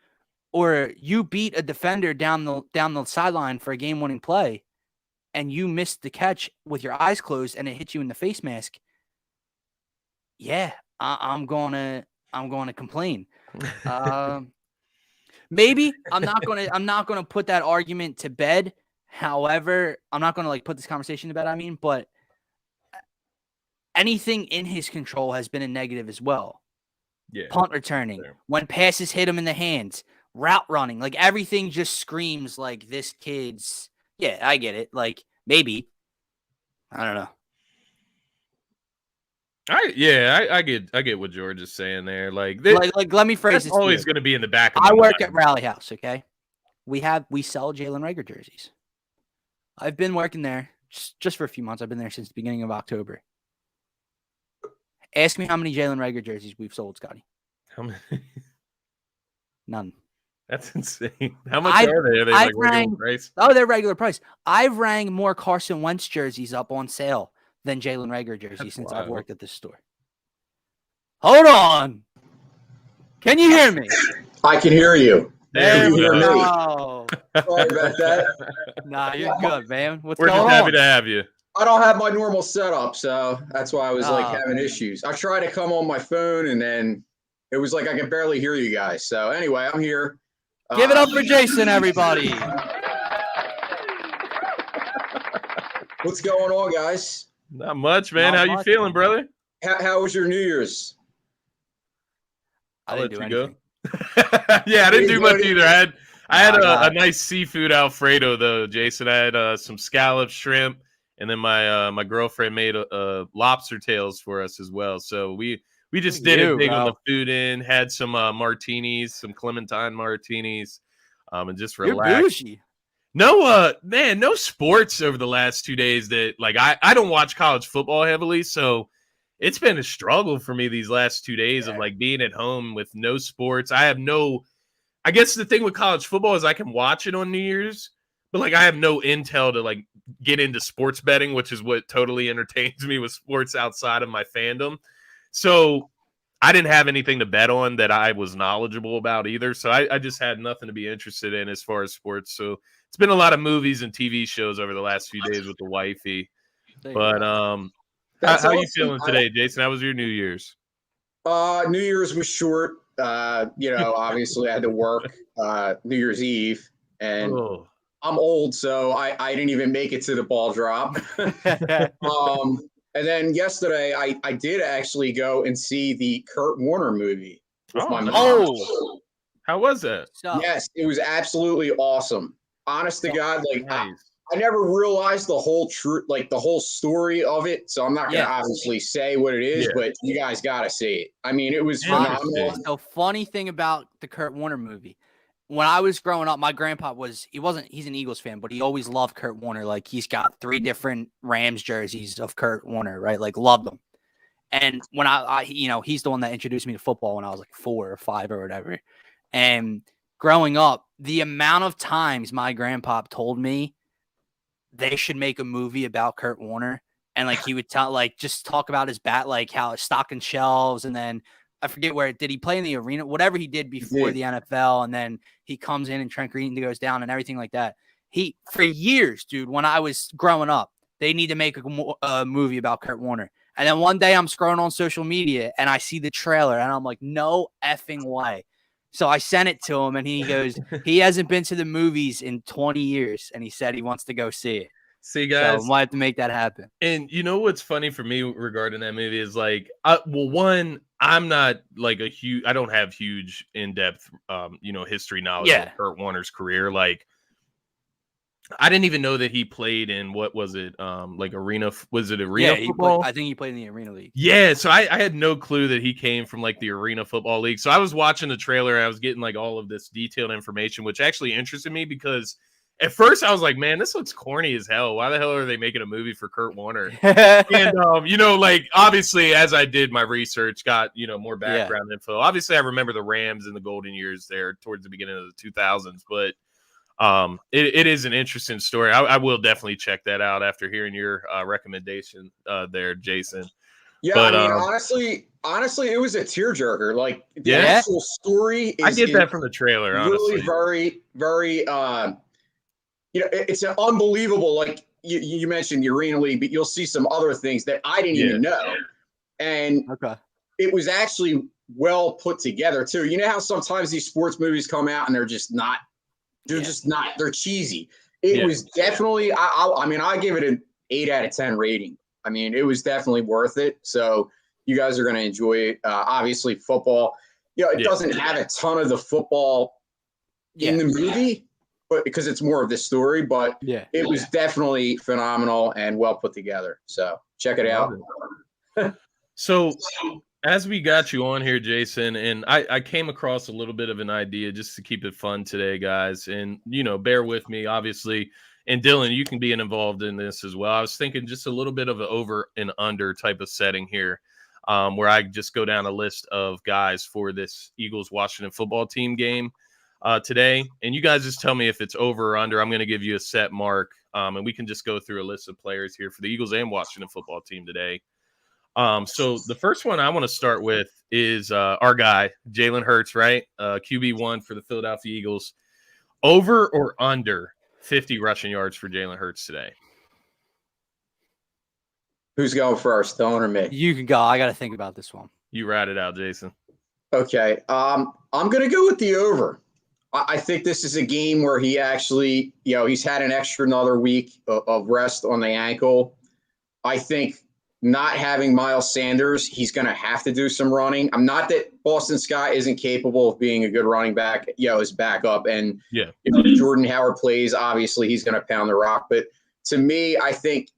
or you beat a defender down the sideline for a game-winning play, and you missed the catch with your eyes closed and it hit you in the face mask, yeah, I'm gonna complain. Maybe I'm not gonna put that argument to bed. However, I'm not gonna put this conversation to bed. But anything in his control has been a negative as well. Yeah, punt returning, when passes hit him in the hands, route running, everything just screams like this kid's. Yeah, I get it. Maybe, I don't know. I get what George is saying there. Let me phrase it. Always going to be in the back of my mind. I work at Rally House. Okay, we sell Jalen Reagor jerseys. I've been working there just for a few months. I've been there since the beginning of October. Ask me how many Jalen Reagor jerseys we've sold, Scotty. How many? None. That's insane. How much are they? Are they regular price? Oh, they're regular price. I've rang more Carson Wentz jerseys up on sale than Jalen Reagor jerseys since I've worked at this store. Hold on. Can you hear me? I can hear you. There you we hear me? No. Sorry about that. Nah, you're good, man. We're just happy to have you. I don't have my normal setup, so that's why I was having issues. I tried to come on my phone, and then it was like I could barely hear you guys. So anyway, I'm here. Give it up for Jason, everybody. What's going on, guys? Not much, man. How you feeling, brother? How was your New Year's? I didn't do anything. Yeah, I didn't do much either. I had a nice seafood Alfredo though, Jason. I had some scallop shrimp, and then my girlfriend made lobster tails for us as well. So we just did it big on the food end. Had some martinis, some Clementine martinis, and just relaxed. You're bougie. No, man, no sports over the last 2 days. That I don't watch college football heavily, so it's been a struggle for me these last 2 days of being at home with no sports. I guess the thing with college football is I can watch it on New Year's, but I have no intel to get into sports betting, which is what totally entertains me with sports outside of my fandom. So I didn't have anything to bet on that I was knowledgeable about either. So I just had nothing to be interested in as far as sports. So it's been a lot of movies and TV shows over the last few days with the wifey. But how are you feeling today, Jason? How was your New Year's? New Year's was short. Obviously I had to work New Year's Eve, and I'm old, so I didn't even make it to the ball drop. And then yesterday I did actually go and see the Kurt Warner movie with my mom. How was that? Yes, it was absolutely awesome. Honest to God, nice. I never realized the whole truth, the whole story of it. So I'm not going to obviously say what it is, but you guys got to see it. I mean, it was phenomenal. The funny thing about the Kurt Warner movie, when I was growing up, my grandpa he's an Eagles fan, but he always loved Kurt Warner. He's got 3 different Rams jerseys of Kurt Warner, right? Loved them. And when he's the one that introduced me to football when I was 4 or 5 or whatever. And growing up, the amount of times my grandpa told me they should make a movie about Kurt Warner, and he would tell just talk about his bat, how it's stocking shelves, and then I forget where did he play in the arena, whatever he did before the NFL, and then he comes in and Trent Green goes down and everything like that. For years, dude, when I was growing up, they need to make a movie about Kurt Warner. And then one day I'm scrolling on social media and I see the trailer and I'm like, no effing way. So I sent it to him and he goes, he hasn't been to the movies in 20 years. And he said he wants to go see it. See, guys, so I might have to make that happen. And you know what's funny for me regarding that movie is one, I'm not I don't have huge in-depth, history knowledge of Kurt Warner's career. I didn't even know that he played in what was it? Arena? Was it arena football? I think he played in the Arena League. Yeah, so I had no clue that he came from the Arena Football League. So I was watching the trailer and I was getting all of this detailed information, which actually interested me because at first I was like, man, this looks corny as hell. Why the hell are they making a movie for Kurt Warner? And obviously as I did my research, got more background info. Obviously I remember the Rams in the golden years there towards the beginning of the 2000s, but it is an interesting story. I will definitely check that out after hearing your recommendation there, Jason. Yeah, But, I mean, honestly, it was a tearjerker. Like the Yeah. actual story is I get that from the trailer, honestly. really very, very it's an unbelievable, like you mentioned Urena League, but you'll see some other things that I didn't even know. And it was actually well put together too. You know how sometimes these sports movies come out and they're just not, they're cheesy. It was definitely, I mean, I give it an 8 out of 10 rating. I mean, it was definitely worth it. So you guys are going to enjoy it. Obviously football, it doesn't have a ton of the football in the movie, but because it's more of the story, but it was definitely phenomenal and well put together. So check it out. So as we got you on here, Jason, and I came across a little bit of an idea just to keep it fun today, guys. And, bear with me, obviously. And Dylan, you can be involved in this as well. I was thinking just a little bit of an over and under type of setting here, where I just go down a list of guys for this Eagles-Washington football team game today. And you guys just tell me if it's over or under. I'm going to give you a set mark, and we can just go through a list of players here for the Eagles and Washington football team today. So the first one I want to start with is our guy, Jalen Hurts, right? QB1 for the Philadelphia Eagles. Over or under 50 rushing yards for Jalen Hurts today? Who's going first, Dylan or me? You can go. I got to think about this one. You rat it out, Jason. Okay. I'm going to go with the over. I think this is a game where he actually, he's had another week of rest on the ankle. I think not having Miles Sanders, he's going to have to do some running. I'm not that Boston Scott isn't capable of being a good running back, his backup. And if Jordan Howard plays, obviously he's going to pound the rock. But to me, I think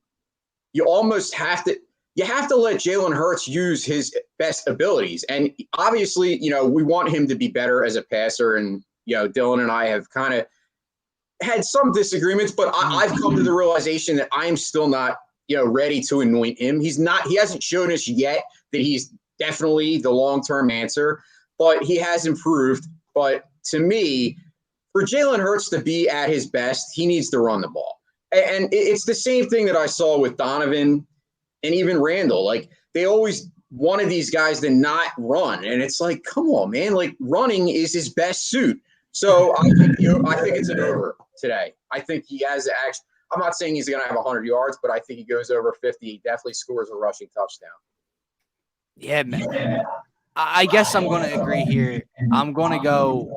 you almost have to let Jalen Hurts use his best abilities. And obviously, we want him to be better as a passer. And, Dylan and I have kind of had some disagreements, but I've come to the realization that I'm still not, ready to anoint him. He hasn't shown us yet that he's definitely the long-term answer, but he has improved. But to me, for Jalen Hurts to be at his best, he needs to run the ball. And it's the same thing that I saw with Donovan and even Randall. Like, they always wanted these guys to not run. And it's like, come on, man. Like, running is his best suit. So I think it's an over today. I think he has actually. I'm not saying he's going to have 100 yards, but I think he goes over 50. He definitely scores a rushing touchdown. Yeah, man. I guess I'm going to agree here. I'm going to go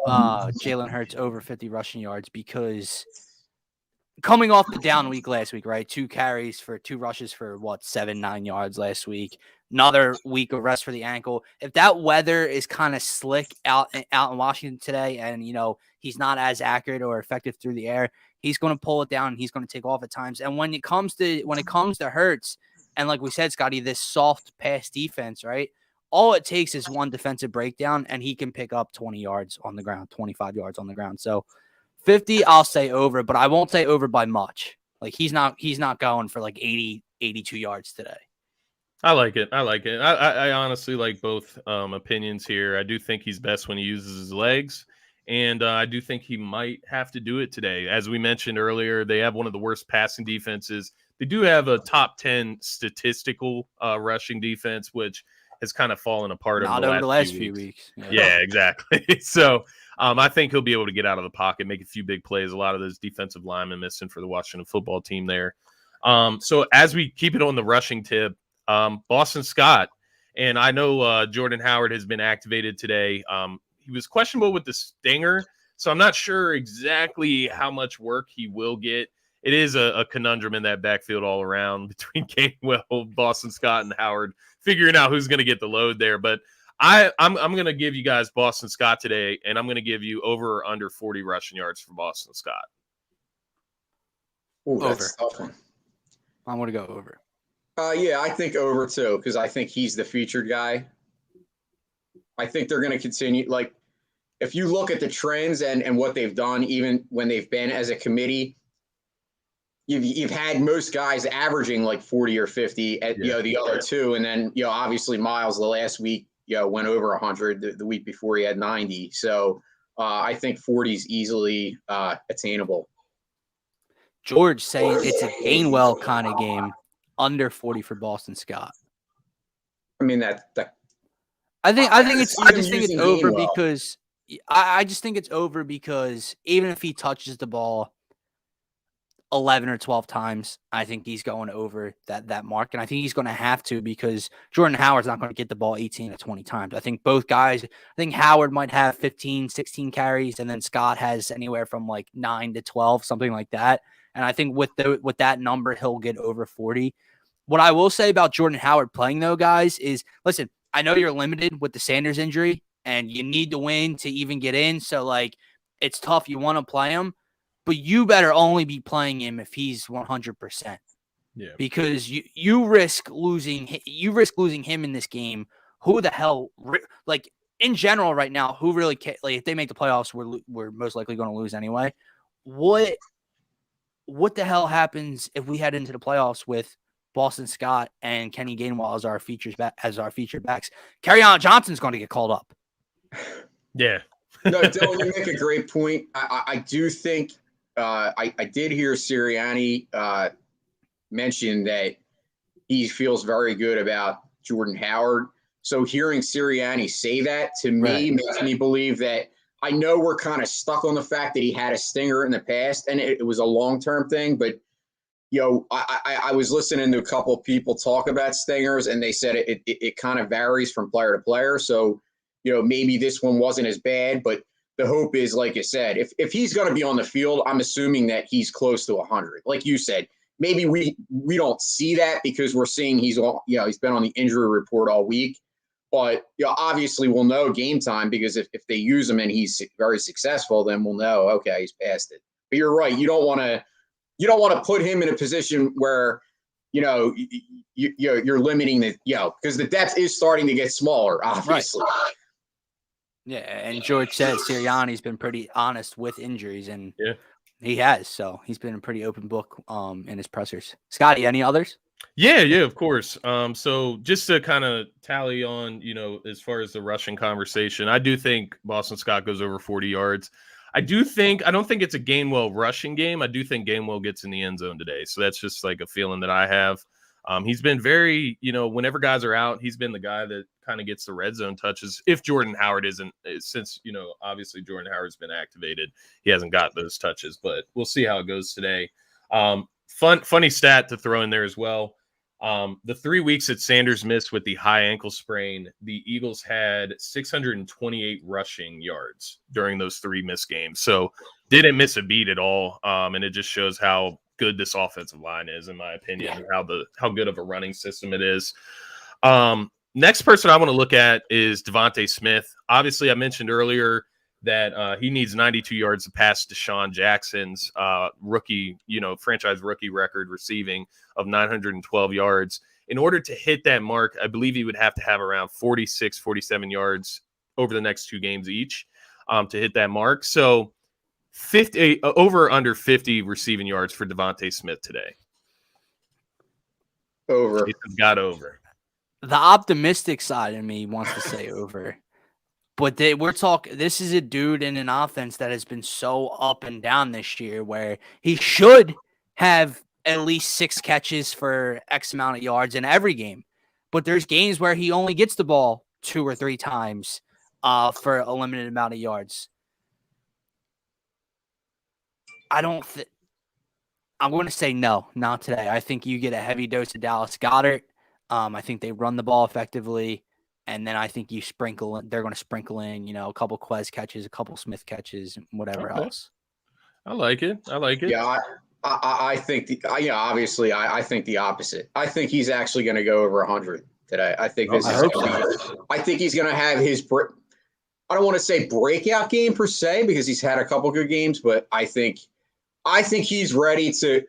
Jalen Hurts over 50 rushing yards because coming off the down week last week, right? 2 carries for 2 rushes for 7-9 yards last week. Another week of rest for the ankle. If that weather is kind of slick out in Washington today, and he's not as accurate or effective through the air, he's going to pull it down and he's going to take off at times. And when it comes to Hurts, and like we said, Scotty, this soft pass defense, right? All it takes is one defensive breakdown, and he can pick up 20 yards on the ground, 25 yards on the ground. So 50, I'll say over, but I won't say over by much. Like he's not going for like 80, 82 yards today. I like it. I honestly like both opinions here. I do think he's best when he uses his legs, and I do think he might have to do it today. As we mentioned earlier, they have one of the worst passing defenses. They do have a top 10 statistical rushing defense, which has kind of fallen apart over the last few weeks. Yeah, exactly. So I think he'll be able to get out of the pocket, make a few big plays. A lot of those defensive linemen missing for the Washington football team there. So as we keep it on the rushing tip, Boston Scott, and I know Jordan Howard has been activated today. He was questionable with the stinger, so I'm not sure exactly how much work he will get. It is a conundrum in that backfield all around between Gainwell, Boston Scott, and Howard, figuring out who's going to get the load there. But I'm going to give you guys Boston Scott today, and I'm going to give you over or under 40 rushing yards for Boston Scott. Ooh, that's a tough one. I'm going to go over. Yeah, I think over too, because I think he's the featured guy. I think they're going to continue. Like, if you look at the trends and what they've done, even when they've been as a committee, you've had most guys averaging like 40 or 50 at the other two, and then obviously Miles the last week went over 100. The week before he had 90. So I think 40 is easily attainable. George saying it's a Gainwell kind of game. Under 40 for Boston Scott. I mean that. I just think it's over Gainwell. because I just think it's over because even if he touches the ball 11 or 12 times, I think he's going over that mark. And I think he's going to have to because Jordan Howard's not going to get the ball 18 to 20 times. I think both guys, I think Howard might have 15, 16 carries, and then Scott has anywhere from like 9 to 12, something like that. And I think with that number, he'll get over 40. What I will say about Jordan Howard playing, though, guys, is, listen, I know you're limited with the Sanders injury, and you need to win to even get in. So, like, it's tough. You want to play him. But you better only be playing him if he's 100%. Yeah. Because you risk losing him in this game. Who the hell, like, in general right now, who really like if they make the playoffs, we're most likely going to lose anyway. What the hell happens if we head into the playoffs with Boston Scott and Kenny Gainwell as our featured backs? Kerryon Johnson's going to get called up. Yeah. No, Dylan, you make a great point. I do think I did hear Sirianni mention that he feels very good about Jordan Howard. So hearing Sirianni say that to me makes me believe that I know we're kind of stuck on the fact that he had a stinger in the past and it was a long-term thing. But, I was listening to a couple of people talk about stingers and they said it kind of varies from player to player. So, maybe this one wasn't as bad, but the hope is, like you said, if he's going to be on the field, I'm assuming that he's close to 100. Like you said, maybe we don't see that because we're seeing he's been on the injury report all week. But obviously we'll know game time because if they use him and he's very successful, then we'll know, okay, he's past it. But you're right. You don't want to put him in a position where, you're limiting because the depth is starting to get smaller, obviously. Right. Yeah, and George says Sirianni's been pretty honest with injuries, and he has. So he's been a pretty open book in his pressers. Scotty, any others? Yeah, of course. So just to kind of tally on, as far as the rushing conversation, I do think Boston Scott goes over 40 yards. I don't think it's a Gainwell rushing game. I do think Gainwell gets in the end zone today. So that's just like a feeling that I have. He's been very, whenever guys are out, he's been the guy that kind of gets the red zone touches. If Jordan Howard isn't, since, obviously Jordan Howard's been activated, he hasn't got those touches, but we'll see how it goes today. Funny stat to throw in there as well. The 3 weeks that Sanders missed with the high ankle sprain, the Eagles had 628 rushing yards during those 3 missed games. So didn't miss a beat at all. And it just shows how good this offensive line is, in my opinion, and how good of a running system it is. Next person I want to look at is Devontae Smith. Obviously, I mentioned earlier that he needs 92 yards to pass Deshaun Jackson's franchise rookie record receiving of 912 yards. In order to hit that mark, I believe he would have to have around 46, 47 yards over the next 2 games each to hit that mark. So 50 over under 50 receiving yards for Devontae Smith today. Over. He's got over. The optimistic side of me wants to say over. But this is a dude in an offense that has been so up and down this year where he should have at least 6 catches for X amount of yards in every game. But there's games where he only gets the ball 2 or 3 times for a limited amount of yards. I'm going to say no, not today. I think you get a heavy dose of Dallas Goedert. I think they run the ball effectively. And then I think they're going to sprinkle in, a couple Quez catches, a couple Smith catches, whatever else. I like it. Yeah, I think obviously I think the opposite. I think he's actually going to go over 100 today. I think I think he's going to have his I don't want to say breakout game per se because he's had a couple good games, but I think he's ready to.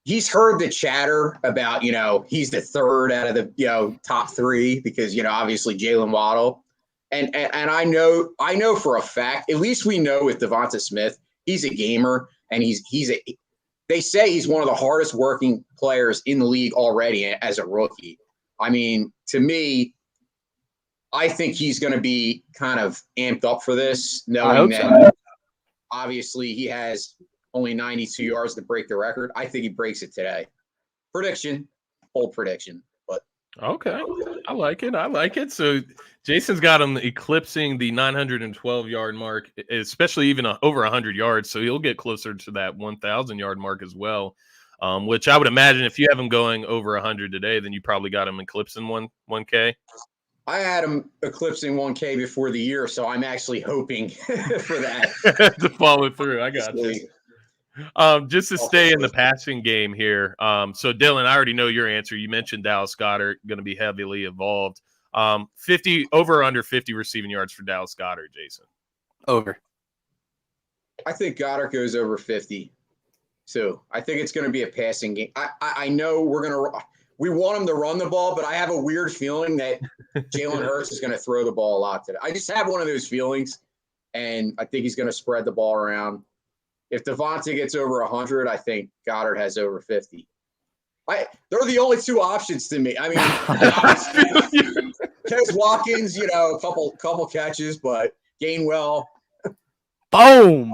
He's heard the chatter about, he's the third out of the, top 3 because, obviously Jalen Waddle. And I know for a fact, at least we know with Devonta Smith, he's a gamer and they say he's one of the hardest working players in the league already as a rookie. I mean, to me, I think he's going to be kind of amped up for this, knowing that obviously he has only 92 yards to break the record. I think he breaks it today. Prediction, bold prediction, but Okay. I like it. I like it. So Jason's got him eclipsing the 912-yard mark, especially even over 100 yards. So he'll get closer to that 1,000-yard mark as well, which I would imagine if you have him going over 100 today, then you probably got him eclipsing 1K. I had him eclipsing 1K before the year, so I'm actually hoping for that. To follow through. I got you. Just to stay in the passing game here. So Dylan, I already know your answer. You mentioned Dallas Goedert going to be heavily involved. 50 over or under 50 receiving yards for Dallas Goedert, Jason. Over. I think Goddard goes over 50. So I think it's going to be a passing game. I know we want him to run the ball, but I have a weird feeling that Jalen Hurts is going to throw the ball a lot today. I just have one of those feelings, and I think he's going to spread the ball around. If Devontae gets over 100, I think Goddard has over 50. They're the only two options to me. I mean, Kes Watkins, a couple catches, but Gainwell. Boom.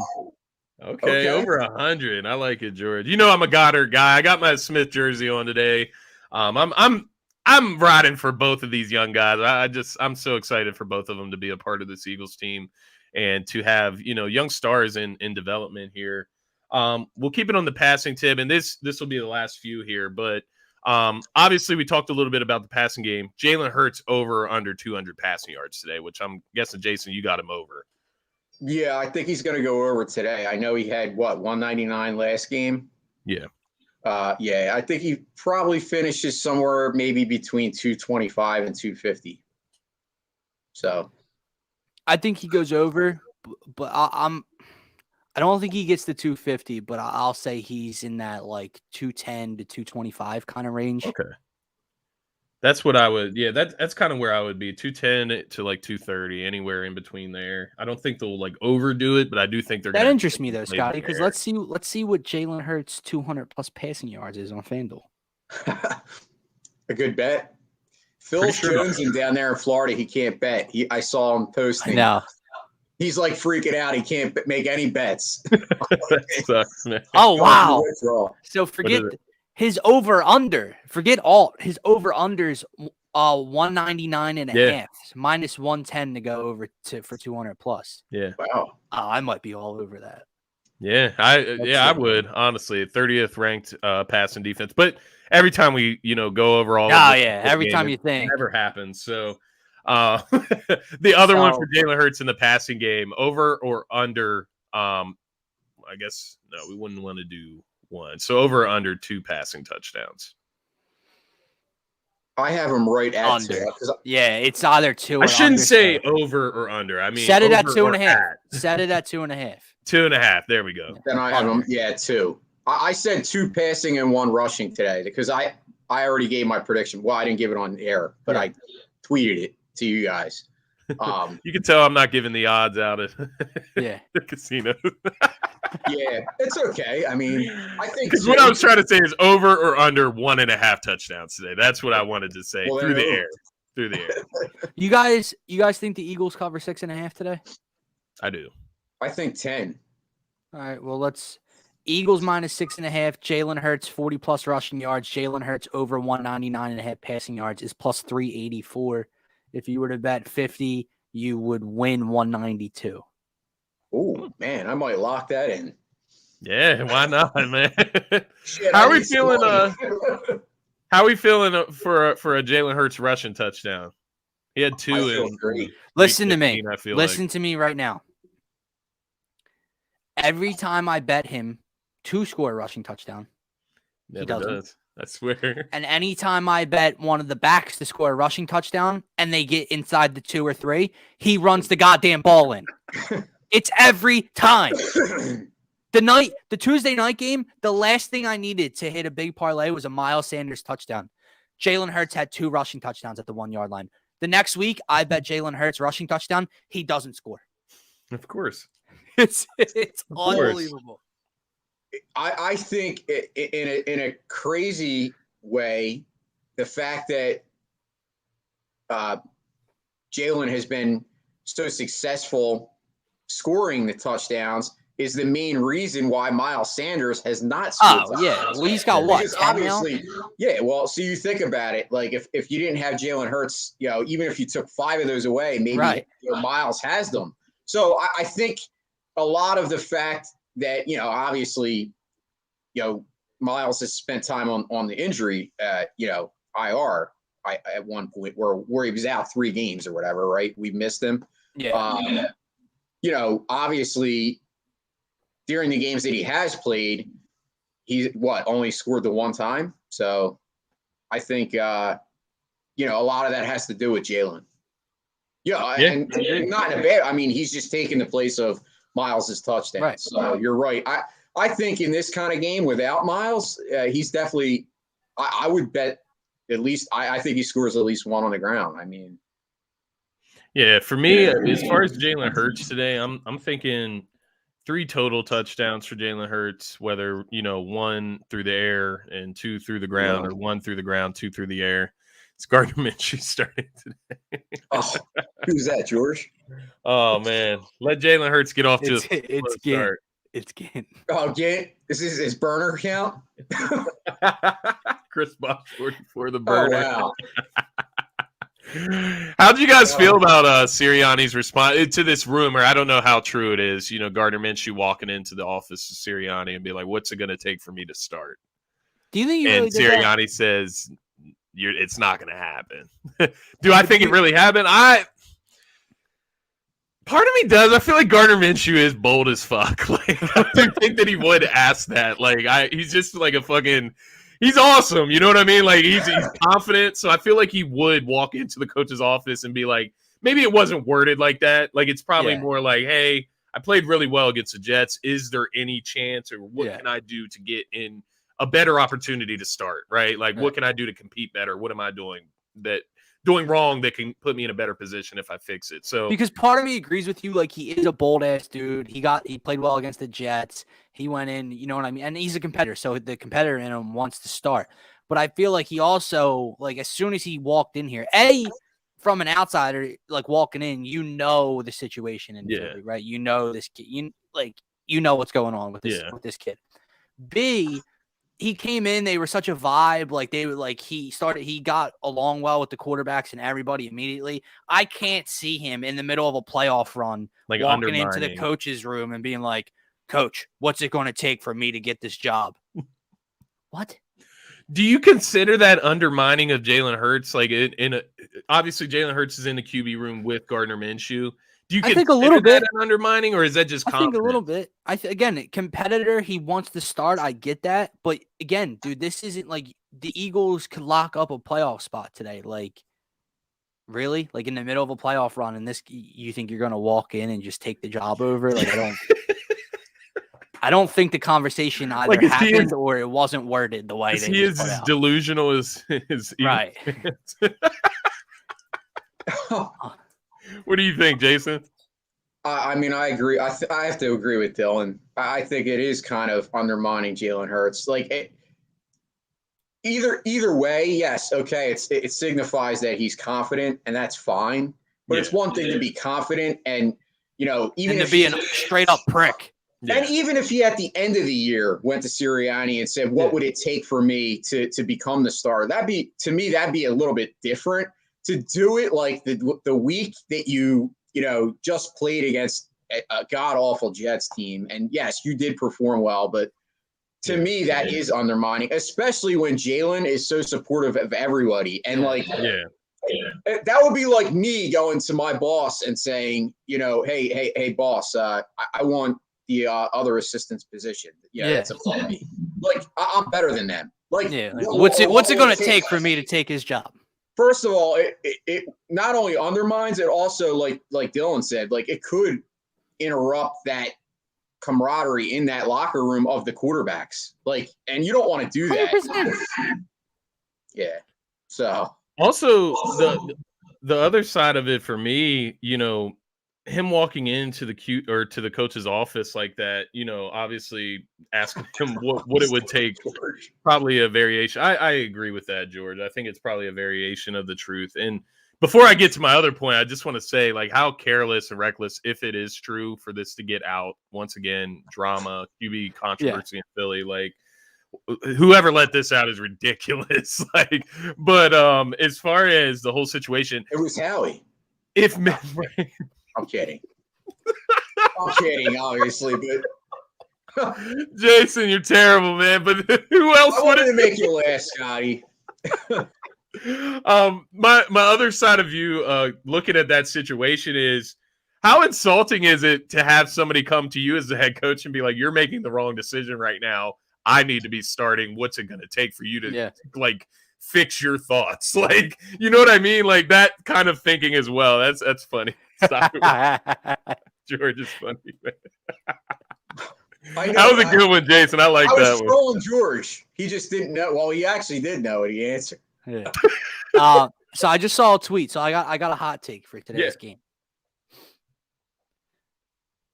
Okay, over 100. I like it, George. You know I'm a Goddard guy. I got my Smith jersey on today. I'm riding for both of these young guys. I'm so excited for both of them to be a part of this Eagles team and to have young stars in development here. We'll keep it on the passing, Tib, and this will be the last few here. But obviously, we talked a little bit about the passing game. Jalen Hurts over or under 200 passing yards today, which I'm guessing, Jason, you got him over. Yeah, I think he's going to go over today. I know he had 199 last game. Yeah. Yeah, I think he probably finishes somewhere maybe between 225 and 250. So I think he goes over, but I don't think he gets to 250, but I'll say he's in that like 210 to 225 kind of range. Okay. That's what I would. Yeah, that's kind of where I would be. 210 to like 230, anywhere in between there. I don't think they'll like overdo it, but I do think they're. That interests me though, Scotty, because let's see what Jalen Hurts 200 plus passing yards is on FanDuel. A good bet. Phil Jones and down there in Florida, he can't bet. I saw him posting. No. He's like freaking out. He can't make any bets. That sucks, man. Oh wow! So forget his over under. Forget all his over unders. 199 and a half, minus 110 to go over for 200 plus. Yeah. Wow. I might be all over that. Yeah, I would honestly 30th ranked passing defense, but every time we go over all. Every time you think it never happens. So the other one for Jalen Hurts in the passing game, over or under. I guess no, we wouldn't want to do one. So over or under 2 passing touchdowns. I have him right at under. 2. Yeah, it's either 2. I shouldn't say over or under. I mean, set it at 2.5. Set it at 2.5. 2.5. There we go. Then I have him. Yeah, 2. I said 2 passing and 1 rushing today because I already gave my prediction. Well, I didn't give it on air, but I tweeted it to you guys. You can tell I'm not giving the odds out at the casino. Yeah, it's okay. I mean, I think because what I was trying to say is over or under 1.5 touchdowns today. That's what I wanted to say through the air. Through the air. You guys think the Eagles cover 6.5 today? I do. I think 10. All right. Well, let's Eagles minus 6.5. Jalen Hurts 40 plus rushing yards. Jalen Hurts over 199.5 passing yards is plus 384. If you were to bet 50, you would win 192. Oh man, I might lock that in. Yeah, why not, man? How are we feeling? How are we feeling for a Jalen Hurts rushing touchdown? He had 2 in. Listen to me. Listen to me right now. Every time I bet him to score a rushing touchdown, he doesn't. I swear. And anytime I bet one of the backs to score a rushing touchdown and they get inside the 2 or 3, he runs the goddamn ball in. It's every time. The Tuesday night game, the last thing I needed to hit a big parlay was a Miles Sanders touchdown. Jalen Hurts had 2 rushing touchdowns at the 1-yard line. The next week, I bet Jalen Hurts rushing touchdown. He doesn't score. Of course. It's unbelievable. I think in a crazy way, the fact that Jalen has been so successful scoring the touchdowns is the main reason why Miles Sanders has not Oh, scored. yeah. Well, he's got what? Because 10 now? obviously, yeah. Well, so you think about it, like if you didn't have Jalen Hurts, even if you took 5 of those away, maybe Miles has them. So I think a lot of the fact that obviously, Miles has spent time on the injury, IR. At one point where he was out 3 games or whatever, right? We missed him. Yeah. Obviously during the games that he has played, he's only scored the 1 time. So I think, a lot of that has to do with Jalen. And not in a bad, I mean, he's just taking the place of Miles's touchdown. Right. So you're right. I think in this kind of game without Miles, he's definitely, I would bet, at least I think he scores at least 1 on the ground. I mean, yeah, for me, as far as Jalen Hurts today, I'm thinking 3 total touchdowns for Jalen Hurts, whether 1 through the air and 2 through the ground, or 1 through the ground, 2 through the air. It's Gardner Minshew starting today. Oh, who's that, George? Oh man, let Jalen Hurts get off to a it's start. It's Gint. Oh, Gint. This is his burner count. Chris Bosh for the burner. Oh, wow. How'd you guys feel about Sirianni's response to this rumor? I don't know how true it is. Gardner Minshew walking into the office of Sirianni and be like, "What's it going to take for me to start?" Do you think he and really did Sirianni that? says, "It's not going to happen." Do I think it really happened? Part of me does. I feel like Gardner Minshew is bold as fuck. Like, I do think that he would ask that. Like, he's just like a fucking. He's awesome. You know what I mean? Like, he's confident. So I feel like he would walk into the coach's office and be like, maybe it wasn't worded like that. Like, it's probably more like, "Hey, I played really well against the Jets. Is there any chance, or what can I do to get in a better opportunity to start? Right? Like, what can I do to compete better? What am I doing wrong that can put me in a better position if I fix it?" So because part of me agrees with you, like he is a bold ass dude. He played well against the Jets. He went in, you know what I mean? And he's a competitor, so the competitor in him wants to start. But I feel like he also, like, as soon as he walked in here, from an outsider, like walking in, the situation in Philly, right? You know this kid, you know what's going on with this kid. B, he came in, they were such a vibe. Like they were like, he got along well with the quarterbacks and everybody immediately. I can't see him in the middle of a playoff run, like walking into the coach's room and being like, "Coach, what's it going to take for me to get this job?" What? Do you consider that undermining of Jalen Hurts? Like obviously Jalen Hurts is in the QB room with Gardner Minshew. Do you think a little bit an undermining, or is that just confidence? I think a little bit. Again, competitor, he wants to start. I get that. But again, dude, this isn't like the Eagles could lock up a playoff spot today. Like, really? Like in the middle of a playoff run, and you think you're going to walk in and just take the job over? Like, I don't think the conversation either happened or it wasn't worded the way he is as delusional as right. What do you think, Jason? I mean, I agree. I have to agree with Dylan. I think it is kind of undermining Jalen Hurts. Like, either way, yes, okay, it signifies that he's confident, and that's fine. But it's one thing to be confident, and even to be a straight up prick. Yeah. And even if he at the end of the year went to Sirianni and said, "What would it take for me to become the star?" That'd be a little bit different. To do it like the week that you just played against a god awful Jets team, and yes, you did perform well, but to me that is undermining, especially when Jalen is so supportive of everybody, and that would be like me going to my boss and saying, hey boss, I want the other assistant's position. It's above me. Like I'm better than them. Like, what's it going to take for me to take his job? First of all, it not only undermines it, also like Dylan said, like it could interrupt that camaraderie in that locker room of the quarterbacks. Like, and you don't want to do that. 100%. Yeah. So also the other side of it for me, him walking into the coach's office like that, obviously asking him what it would take, probably a variation. I agree with that, George. I think it's probably a variation of the truth. And Before I get to my other point, I just want to say, like, how careless and reckless, if it is true, for this to get out once again. Drama, QB controversy in Philly, like. Whoever let this out is ridiculous. Like, but as far as the whole situation, it was Howie. I'm kidding. I'm kidding, obviously, but Jason, you're terrible, man. But who else I wanted to make you laugh, Scotty? My other side of you looking at that situation is, how insulting is it to have somebody come to you as the head coach and be like, "You're making the wrong decision right now. I need to be starting. What's it going to take for you to like fix your thoughts?" Like, you know what I mean? Like that kind of thinking as well. That's funny. Stop it. George is funny. That was a good one, Jason. I like that one. I was trolling George. He just didn't know. Well, he actually did know it. He answered. Yeah. So I just saw a tweet. So I got a hot take for today's game.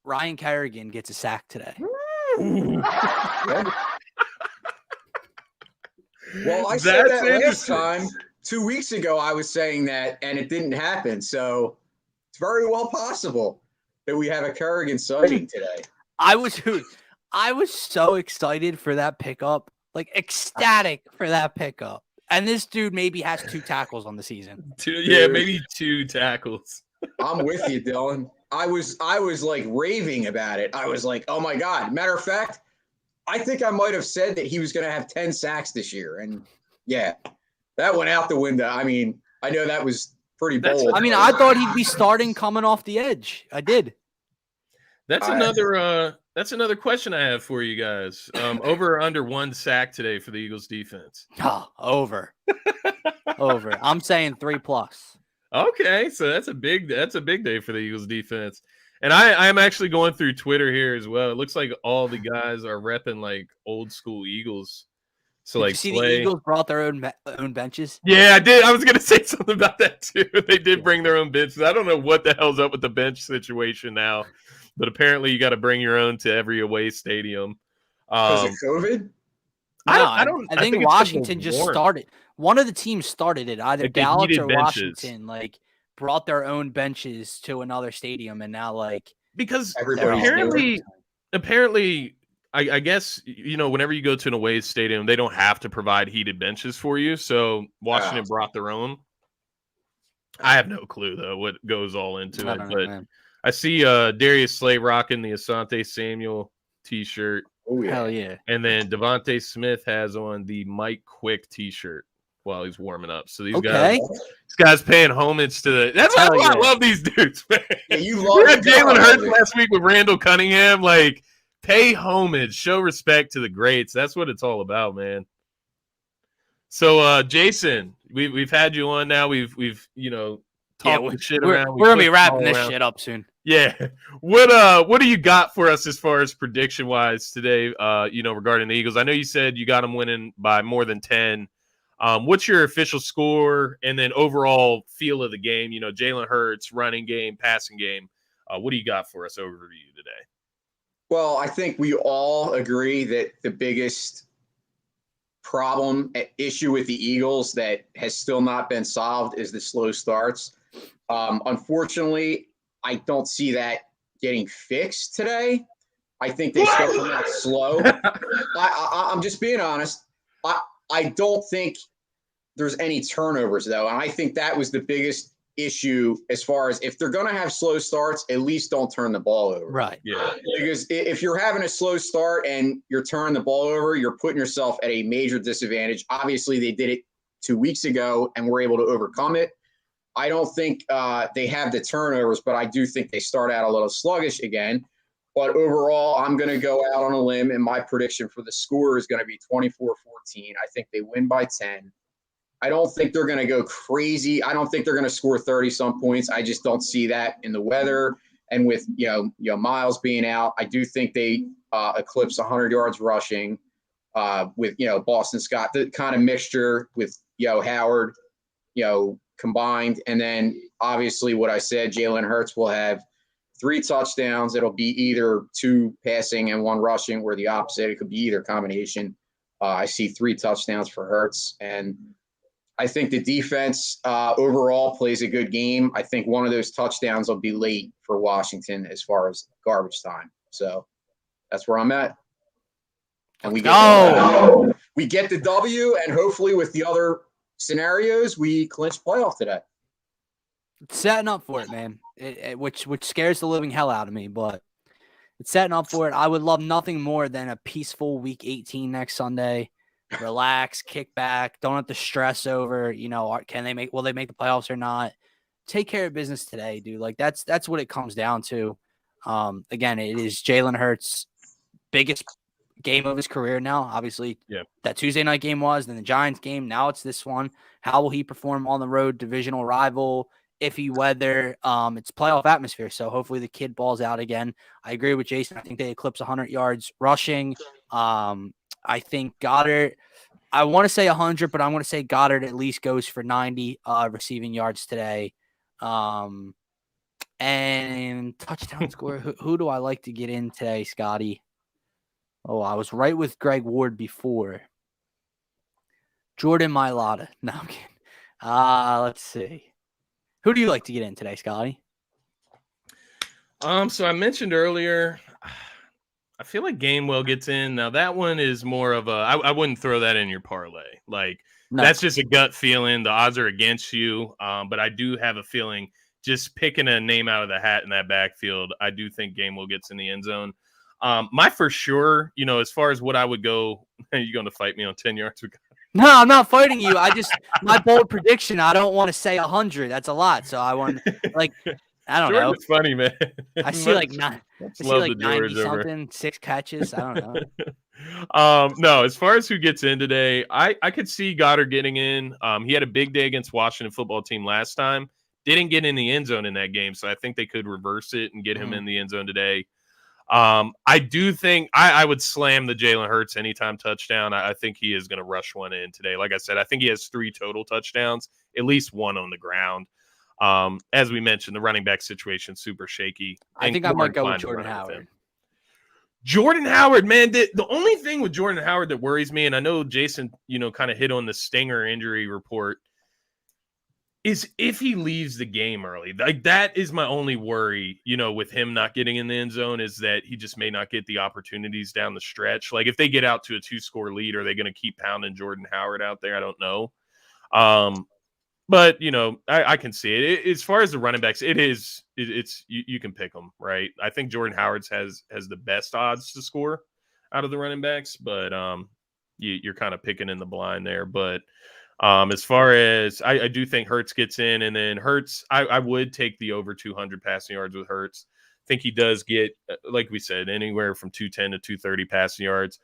Ryan Kerrigan gets a sack today. Well, I said that last time. 2 weeks ago, I was saying that, and it didn't happen. So it's very well possible that we have a Kerrigan sighting today. I was so excited for that pickup, like ecstatic for that pickup. And this dude maybe has 2 tackles on the season. Maybe 2 tackles. I'm with you, Dylan. I was like raving about it. I was like, oh my God. Matter of fact, I think I might have said that he was going to have 10 sacks this year. And yeah, that went out the window. I mean, I know that was pretty bold. I mean, I thought he'd be starting coming off the edge. I did. That's another question I have for you guys. Over or under 1 sack today for the Eagles defense? Oh, over. Over. I'm saying 3+. Okay, so that's a big day for the Eagles defense. And I'm actually going through Twitter here as well. It looks like all the guys are repping like old school Eagles. So did like, you see the Eagles brought their own benches? Yeah, I did. I was gonna say something about that too. They did bring their own benches. I don't know what the hell's up with the bench situation now, but apparently you got to bring your own to every away stadium. Because of COVID? I think Washington just started. One of the teams started it. Either like Dallas or Washington, like brought their own benches to another stadium, and now like because apparently, I guess whenever you go to an away stadium, they don't have to provide heated benches for you. So Washington brought their own. I have no clue though what goes all into it, but I see Darius Slay rocking the Asante Samuel T-shirt. Oh yeah, hell yeah! And then Devontae Smith has on the Mike Quick T-shirt while he's warming up. So these guys paying homage to the. That's why I love these dudes, man. Yeah, you love Jalen Hurts last week with Randall Cunningham. Like, pay homage, show respect to the greats. That's what it's all about, man. So, Jason, we've had you on now. We've talked the shit around. We're gonna be wrapping this shit up soon. Yeah. What do you got for us as far as prediction wise today? Regarding the Eagles. I know you said you got them winning by more than 10. What's your official score and then overall feel of the game? Jalen Hurts, running game, passing game. What do you got for us overview today? Well, I think we all agree that the biggest issue with the Eagles that has still not been solved is the slow starts. Unfortunately, I don't see that getting fixed today. I think they still come out slow. I'm just being honest. I don't think there's any turnovers, though. And I think that was the biggest issue as far as if they're going to have slow starts, at least don't turn the ball over. Right. Yeah. Because if you're having a slow start and you're turning the ball over, you're putting yourself at a major disadvantage. Obviously, they did it 2 weeks ago and were able to overcome it. I don't think they have the turnovers, but I do think they start out a little sluggish again. But overall, I'm going to go out on a limb, and my prediction for the score is going to be 24-14. I think they win by 10. I don't think they're going to go crazy. I don't think they're going to score 30-some points. I just don't see that in the weather. And with Miles being out, I do think they eclipse 100 yards rushing with Boston Scott, the kind of mixture with Howard, combined. And then obviously what I said, Jalen Hurts will have 3 touchdowns. It'll be either 2 passing and 1 rushing, or the opposite. It could be either combination. I see 3 touchdowns for Hurts, and I think the defense overall plays a good game. I think one of those touchdowns will be late for Washington as far as garbage time. So that's where I'm at. And we get the W, and hopefully with the other scenarios, we clinch playoff today. Setting up for it, man. Which scares the living hell out of me, but it's setting up for it. I would love nothing more than a peaceful Week 18 next Sunday. Relax, kick back. Don't have to stress over, will they make the playoffs or not? Take care of business today, dude. Like that's what it comes down to. Again, it is Jalen Hurts' biggest game of his career now. Obviously, that Tuesday night game was, then the Giants game. Now it's this one. How will he perform on the road? Divisional rival, iffy weather. It's playoff atmosphere, so hopefully the kid balls out again. I agree with Jason. I think they eclipse 100 yards rushing. I think Goddard, I want to say 100, but I'm going to say Goddard at least goes for 90 receiving yards today. And touchdown score. Who do I like to get in today, Scotty? Oh, I was right with Greg Ward before. Jordan Mailata. No, I'm kidding. Let's see. Who do you like to get in today, Scotty? So I mentioned earlier, I feel like Gainwell gets in. Now that one is more of I wouldn't throw that in your parlay. Like that's just a gut feeling. The odds are against you. But I do have a feeling just picking a name out of the hat in that backfield, I do think Gainwell gets in the end zone. My for sure, as far as what I would go, are you going to fight me on 10 yards? No, I'm not fighting you. My bold prediction, I don't want to say 100. That's a lot. So I want, I don't know. It's funny, man. I see like 90 something, 6 catches. I don't know. No, as far as who gets in today, I could see Goddard getting in. He had a big day against Washington football team last time. Didn't get in the end zone in that game, so I think they could reverse it and get him in the end zone today. I do think I would slam the Jalen Hurts anytime touchdown. I think he is going to rush one in today. Like I said, I think he has 3 total touchdowns, at least 1 on the ground. As we mentioned, the running back situation super shaky. I think I might go with Jordan Howard. Jordan Howard, man, the only thing with Jordan Howard that worries me, and I know Jason, kind of hit on the stinger injury report, is if he leaves the game early. Like that is my only worry, with him not getting in the end zone, is that he just may not get the opportunities down the stretch. Like if they get out to a 2-score lead, are they going to keep pounding Jordan Howard out there? I don't know. But I can see it. As far as the running backs, it's you can pick them, right? I think Jordan Howard has the best odds to score out of the running backs, but you're kind of picking in the blind there. But as far as I do think Hurts gets in, and then Hurts, I would take the over 200 passing yards with Hurts. I think he does get, like we said, anywhere from 210 to 230 passing yards.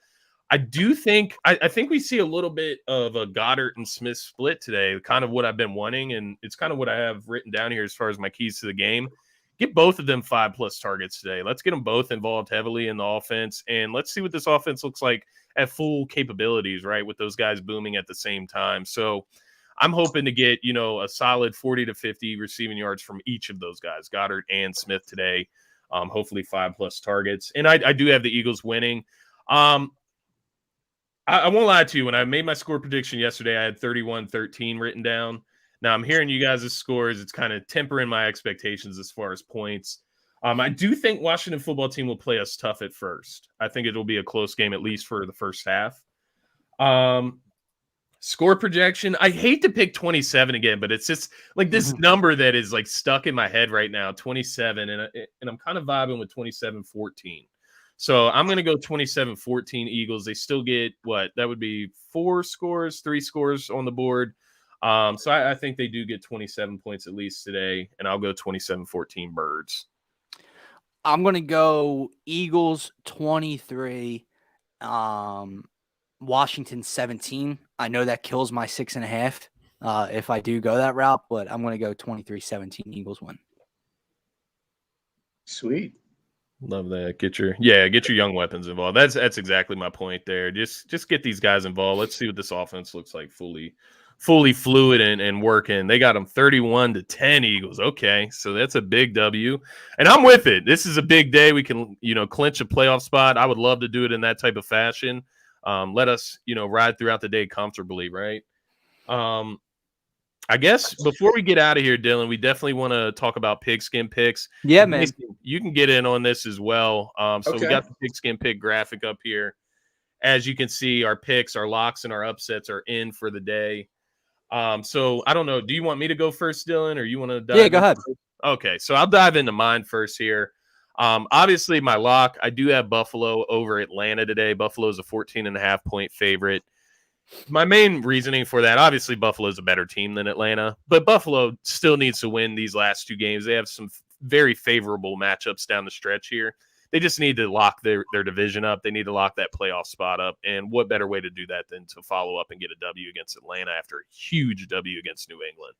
I do think I think we see a little bit of a Goddard and Smith split today, kind of what I've been wanting, and it's kind of what I have written down here as far as my keys to the game. Get both of them 5+ targets today. Let's get them both involved heavily in the offense, and let's see what this offense looks like at full capabilities, right, with those guys booming at the same time. So I'm hoping to get, a solid 40 to 50 receiving yards from each of those guys, Goddard and Smith today, hopefully 5+ targets. And I do have the Eagles winning. I won't lie to you. When I made my score prediction yesterday, I had 31-13 written down. Now I'm hearing you guys' scores. It's kind of tempering my expectations as far as points. I do think Washington football team will play us tough at first. I think it will be a close game, at least for the first half. Score projection, I hate to pick 27 again, but it's just like this number that is like stuck in my head right now, 27, and I'm kind of vibing with 27-14. So I'm going to go 27-14 Eagles. They still get what? That would be 3 scores on the board. So I think they do get 27 points at least today, and I'll go 27-14 Birds. I'm going to go Eagles 23, Washington 17. I know that kills my 6.5 if I do go that route, but I'm going to go 23-17 Eagles win. Sweet. Love that. Get your young weapons involved. That's exactly my point there. Just get these guys involved. Let's see what this offense looks like fully fluid and working. They got them 31-10 Eagles. Okay, so that's a big W, and I'm with it. This is a big day. We can clinch a playoff spot. I would love to do it in that type of fashion. Let us ride throughout the day comfortably, right? I guess before we get out of here, Dylan, we definitely want to talk about Pigskin Picks. Yeah, man. You can get in on this as well. So we got the Pigskin Pick graphic up here. As you can see, our picks, our locks, and our upsets are in for the day. So I don't know. Do you want me to go first, Dylan, or you want to dive Yeah, go ahead. First? Okay, so I'll dive into mine first here. Obviously, my lock, I do have Buffalo over Atlanta today. Buffalo is a 14.5-point favorite. My main reasoning for that, obviously, Buffalo is a better team than Atlanta, but Buffalo still needs to win these last two games. They have some very favorable matchups down the stretch here. They just need to lock their division up. They need to lock that playoff spot up. And what better way to do that than to follow up and get a W against Atlanta after a huge W against New England?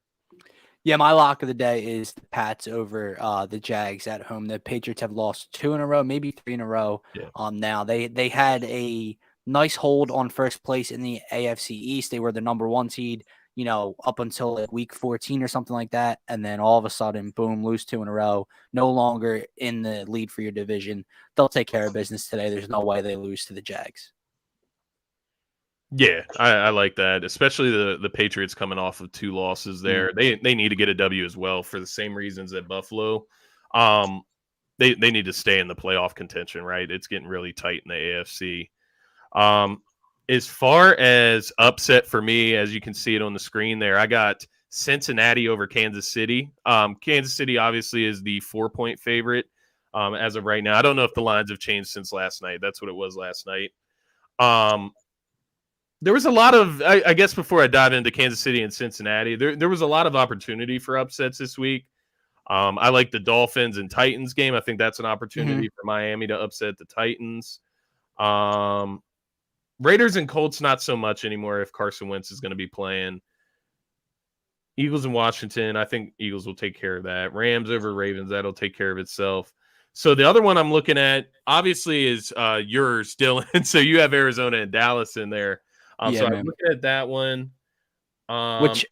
Yeah, my lock of the day is the Pats over the Jags at home. The Patriots have lost 2 in a row, maybe 3 in a row. Yeah. Now they had a nice hold on first place in the AFC East. They were the number 1 seed, up until like week 14 or something like that. And then all of a sudden, boom, lose 2 in a row. No longer in the lead for your division. They'll take care of business today. There's no way they lose to the Jags. Yeah, I like that, especially the Patriots coming off of 2 losses there. They need to get a W as well for the same reasons that Buffalo. They need to stay in the playoff contention, right? It's getting really tight in the AFC. As far as upset for me, as you can see it on the screen there, I got Cincinnati over Kansas City. Kansas City obviously is the 4-point favorite as of right now. I don't know if the lines have changed since last night. That's what it was last night. There was a lot of, I guess before I dive into Kansas City and Cincinnati, there was a lot of opportunity for upsets this week. I like the Dolphins and Titans game. I think that's an opportunity for Miami to upset the Titans. Raiders and Colts, not so much anymore if Carson Wentz is going to be playing. Eagles and Washington, I think Eagles will take care of that. Rams over Ravens, that'll take care of itself. So the other one I'm looking at, obviously, is yours, Dylan. So you have Arizona and Dallas in there. So I'm looking at that one. Which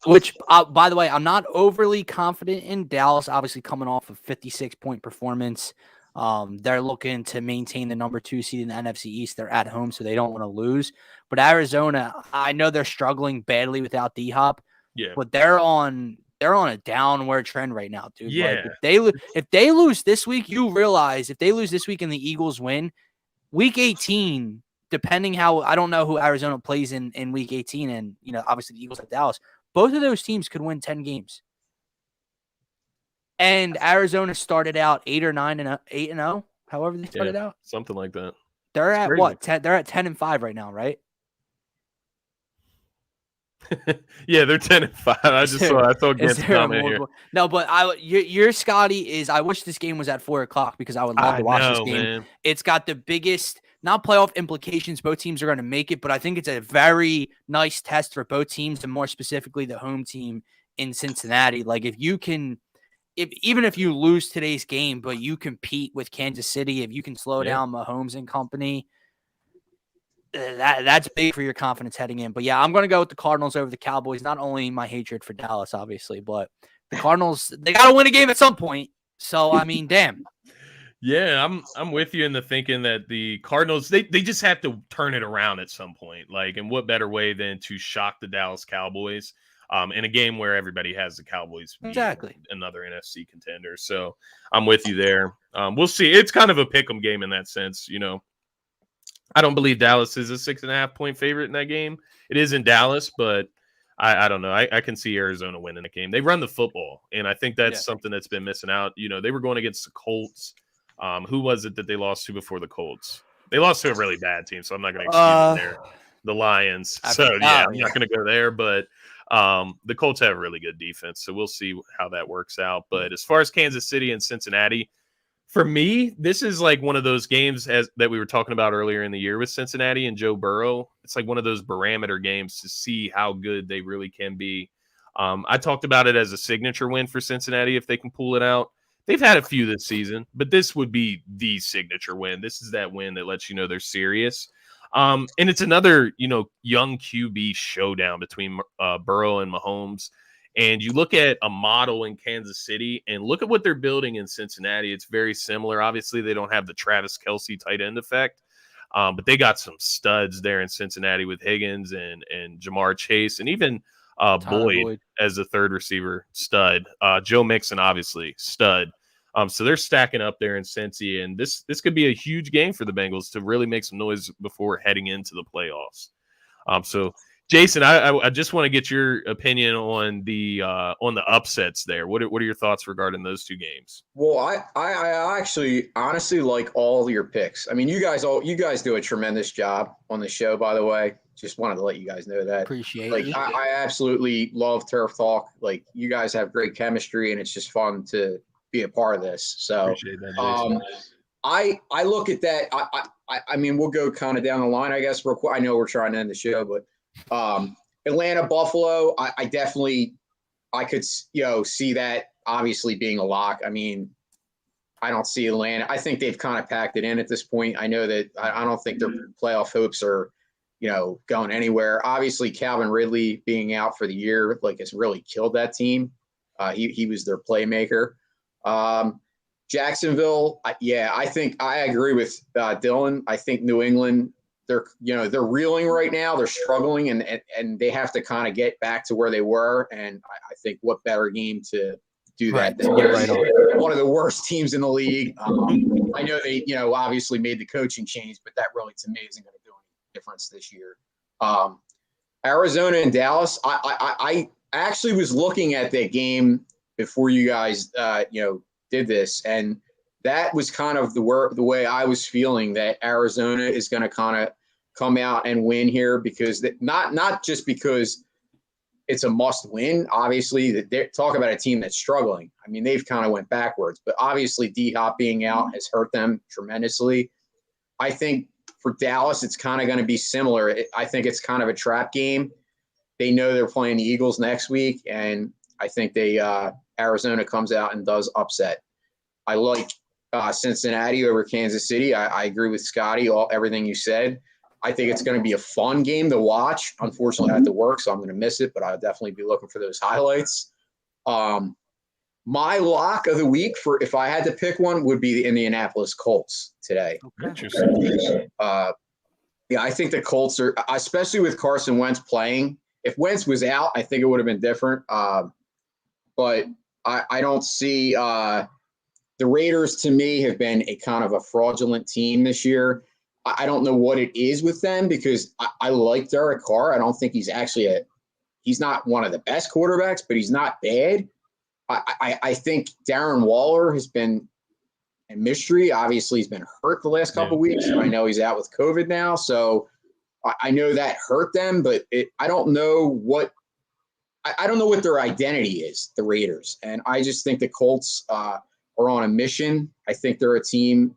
by the way, I'm not overly confident in Dallas, obviously coming off a 56-point performance. They're looking to maintain the number 2 seed in the NFC East. They're at home, so they don't want to lose. But Arizona, I know they're struggling badly without D-Hop. Yeah. But they're on a downward trend right now, dude. Yeah. Like if they lose this week, you realize if they lose this week and the Eagles win, week 18, depending how, I don't know who Arizona plays in week 18, and obviously the Eagles at Dallas, both of those teams could win 10 games. And Arizona started out 8 or 9 and 8-0, however they started out. Something like that. They're at what? They're at 10-5 right now, right? Yeah, they're 10-5. I saw against comment here. No, but your Scotty is. I wish this game was at 4:00 because I would love to watch this game. Man. It's got the biggest, not playoff implications. Both teams are going to make it, but I think it's a very nice test for both teams, and more specifically the home team in Cincinnati. Like even if you lose today's game, but you compete with Kansas City, if you can slow down Mahomes and company. That's big for your confidence heading in. But yeah, I'm going to go with the Cardinals over the Cowboys. Not only my hatred for Dallas, obviously, but the Cardinals, they got to win a game at some point. So, I mean, damn. Yeah, I'm with you in the thinking that the Cardinals, they just have to turn it around at some point. Like, and what better way than to shock the Dallas Cowboys in a game where everybody has the Cowboys exactly another NFC contender. So I'm with you there. We'll see. It's kind of a pick'em game in that sense, I don't believe Dallas is a 6.5-point favorite in that game. It is in Dallas, but I don't know. I can see Arizona winning the game. They run the football, and I think that's something that's been missing out. They were going against the Colts. Who was it that they lost to before the Colts? They lost to a really bad team, so I'm not going to excuse them there. The Lions. I'm not going to go there, but the Colts have a really good defense, so we'll see how that works out. But as far as Kansas City and Cincinnati, for me, this is like one of those games that we were talking about earlier in the year with Cincinnati and Joe Burrow. It's like one of those barometer games to see how good they really can be. I talked about it as a signature win for Cincinnati if they can pull it out. They've had a few this season, but this would be the signature win. This is that win that lets you know they're serious. And it's another, young QB showdown between Burrow and Mahomes. And you look at a model in Kansas City and look at what they're building in Cincinnati. It's very similar. Obviously, they don't have the Travis Kelce tight end effect, but they got some studs there in Cincinnati with Higgins and Jamar Chase and even Boyd as a third receiver, stud. Joe Mixon, obviously, stud. So they're stacking up there in Cincy, and this could be a huge game for the Bengals to really make some noise before heading into the playoffs. So Jason, I just want to get your opinion on the upsets there. What are your thoughts regarding those two games? Well, I actually honestly like all your picks. I mean, you guys do a tremendous job on the show, by the way. Just wanted to let you guys know that. Appreciate it. I absolutely love Turf Talk. Like, you guys have great chemistry, and it's just fun to be a part of this. So appreciate that, Jason. I look at that. I mean, we'll go kind of down the line, I guess, real quick. I know we're trying to end the show, but Atlanta, Buffalo, I definitely could see that obviously being a lock. I mean, I don't see Atlanta. I think they've kind of packed it in at this point. I know that I don't think their playoff hopes are going anywhere. Obviously, Calvin Ridley being out for the year has really killed that team. He was their playmaker. Jacksonville, I think I agree with Dylan. I think New England, they're reeling right now. They're struggling, and they have to kind of get back to where they were. And I think what better game to do that than one of the worst teams in the league. I know they obviously made the coaching change, but that really to me isn't going to do any difference this year. Arizona and Dallas, I actually was looking at that game before you guys did this, and that was kind of the way I was feeling, that Arizona is going to kind of come out and win here, because not just because it's a must win. Obviously, they talk about a team that's struggling. I mean, they've kind of went backwards, but obviously D-Hop being out has hurt them tremendously. I think for Dallas, it's kind of going to be similar. I think it's kind of a trap game. They know they're playing the Eagles next week, and I think Arizona comes out and does upset. I like Cincinnati over Kansas City. I agree with Scotty, everything you said. I think it's going to be a fun game to watch. Unfortunately, I have to work, so I'm going to miss it, but I'll definitely be looking for those highlights. My lock of the week, for if I had to pick one, would be the Indianapolis Colts today. Interesting. I think the Colts are, especially with Carson Wentz playing. If Wentz was out, I think it would have been different. But I don't see the Raiders, to me, have been a kind of a fraudulent team this year. I don't know what it is with them, because I like Derek Carr. I don't think he's actually he's not one of the best quarterbacks, but he's not bad. I think Darren Waller has been a mystery. Obviously, he's been hurt the last couple of weeks, and I know he's out with COVID now. So I know that hurt them, but I don't know what their identity is, the Raiders. And I just think the Colts are on a mission. I think they're a team.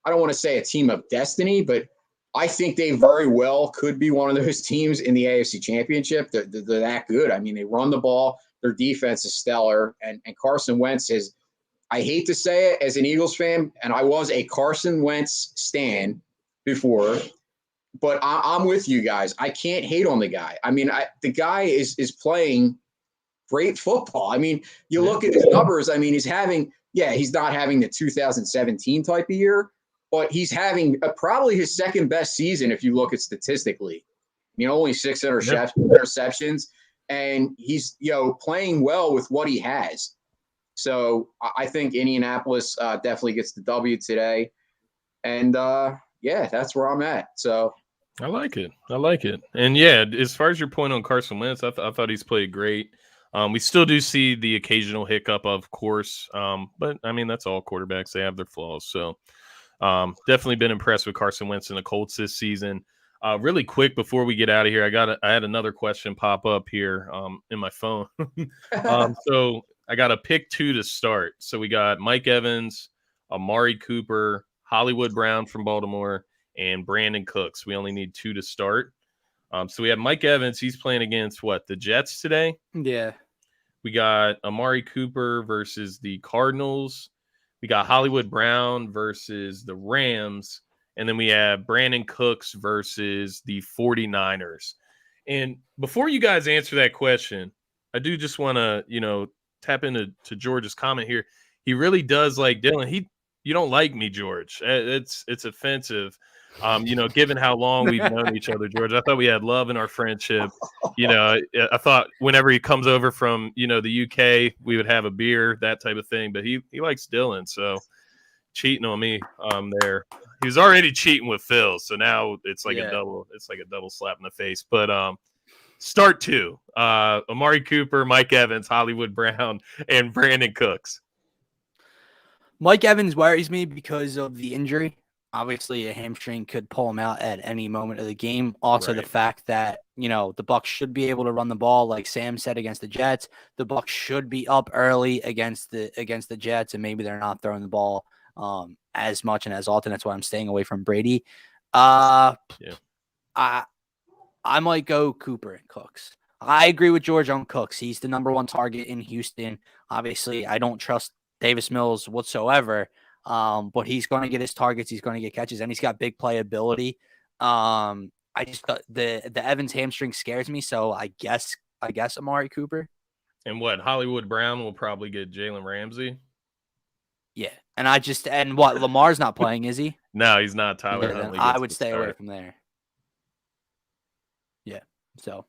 I don't want to say a team of destiny, but I think they very well could be one of those teams in the AFC Championship. They're that good. I mean, they run the ball. Their defense is stellar. And Carson Wentz is, I hate to say it as an Eagles fan, and I was a Carson Wentz stan before, but I'm with you guys. I can't hate on the guy. I mean, the guy is playing great football. I mean, you look at his numbers. I mean, he's not having the 2017 type of year, but he's having probably his second best season if you look at statistically. I mean, only 6 interceptions, and he's playing well with what he has. So I think Indianapolis definitely gets the W today, and that's where I'm at. So I like it. And as far as your point on Carson Wentz, I thought he's played great. We still do see the occasional hiccup, of course, but I mean, that's all quarterbacks. They have their flaws. So definitely been impressed with Carson Wentz and the Colts this season. Really quick before we get out of here, I had another question pop up here in my phone. So I got a pick 2 to start. So we got Mike Evans, Amari Cooper, Hollywood Brown from Baltimore, and Brandon Cooks. We only need 2 to start. So we have Mike Evans. He's playing against the Jets today? Yeah. We got Amari Cooper versus the Cardinals. We got Hollywood Brown versus the Rams. And then we have Brandon Cooks versus the 49ers. And before you guys answer that question, I do just want to, tap into George's comment here. He really does like Dylan. You don't like me, George. It's offensive. Given how long we've known each other, George, I thought we had love in our friendship. I thought whenever he comes over from, the UK, we would have a beer, that type of thing. But he likes Dylan, so cheating on me there. He was already cheating with Phil, so now it's like a double slap in the face. But start two. Amari Cooper, Mike Evans, Hollywood Brown, and Brandon Cooks. Mike Evans worries me because of the injury. Obviously, a hamstring could pull him out at any moment of the game. Also, the fact that, the Bucs should be able to run the ball, like Sam said, against the Jets. The Bucs should be up early against the Jets, and maybe they're not throwing the ball as much and as often. That's why I'm staying away from Brady. I might go Cooper and Cooks. I agree with George on Cooks. He's the number one target in Houston. Obviously, I don't trust Davis Mills whatsoever. But he's going to get his targets. He's going to get catches, and he's got big playability. I just the Evans hamstring scares me, so I guess Amari Cooper. And what, Hollywood Brown will probably get Jalen Ramsey? Yeah, and what, Lamar's not playing, is he? No, he's not. Tyler Huntley. I would stay away from there. Yeah. So.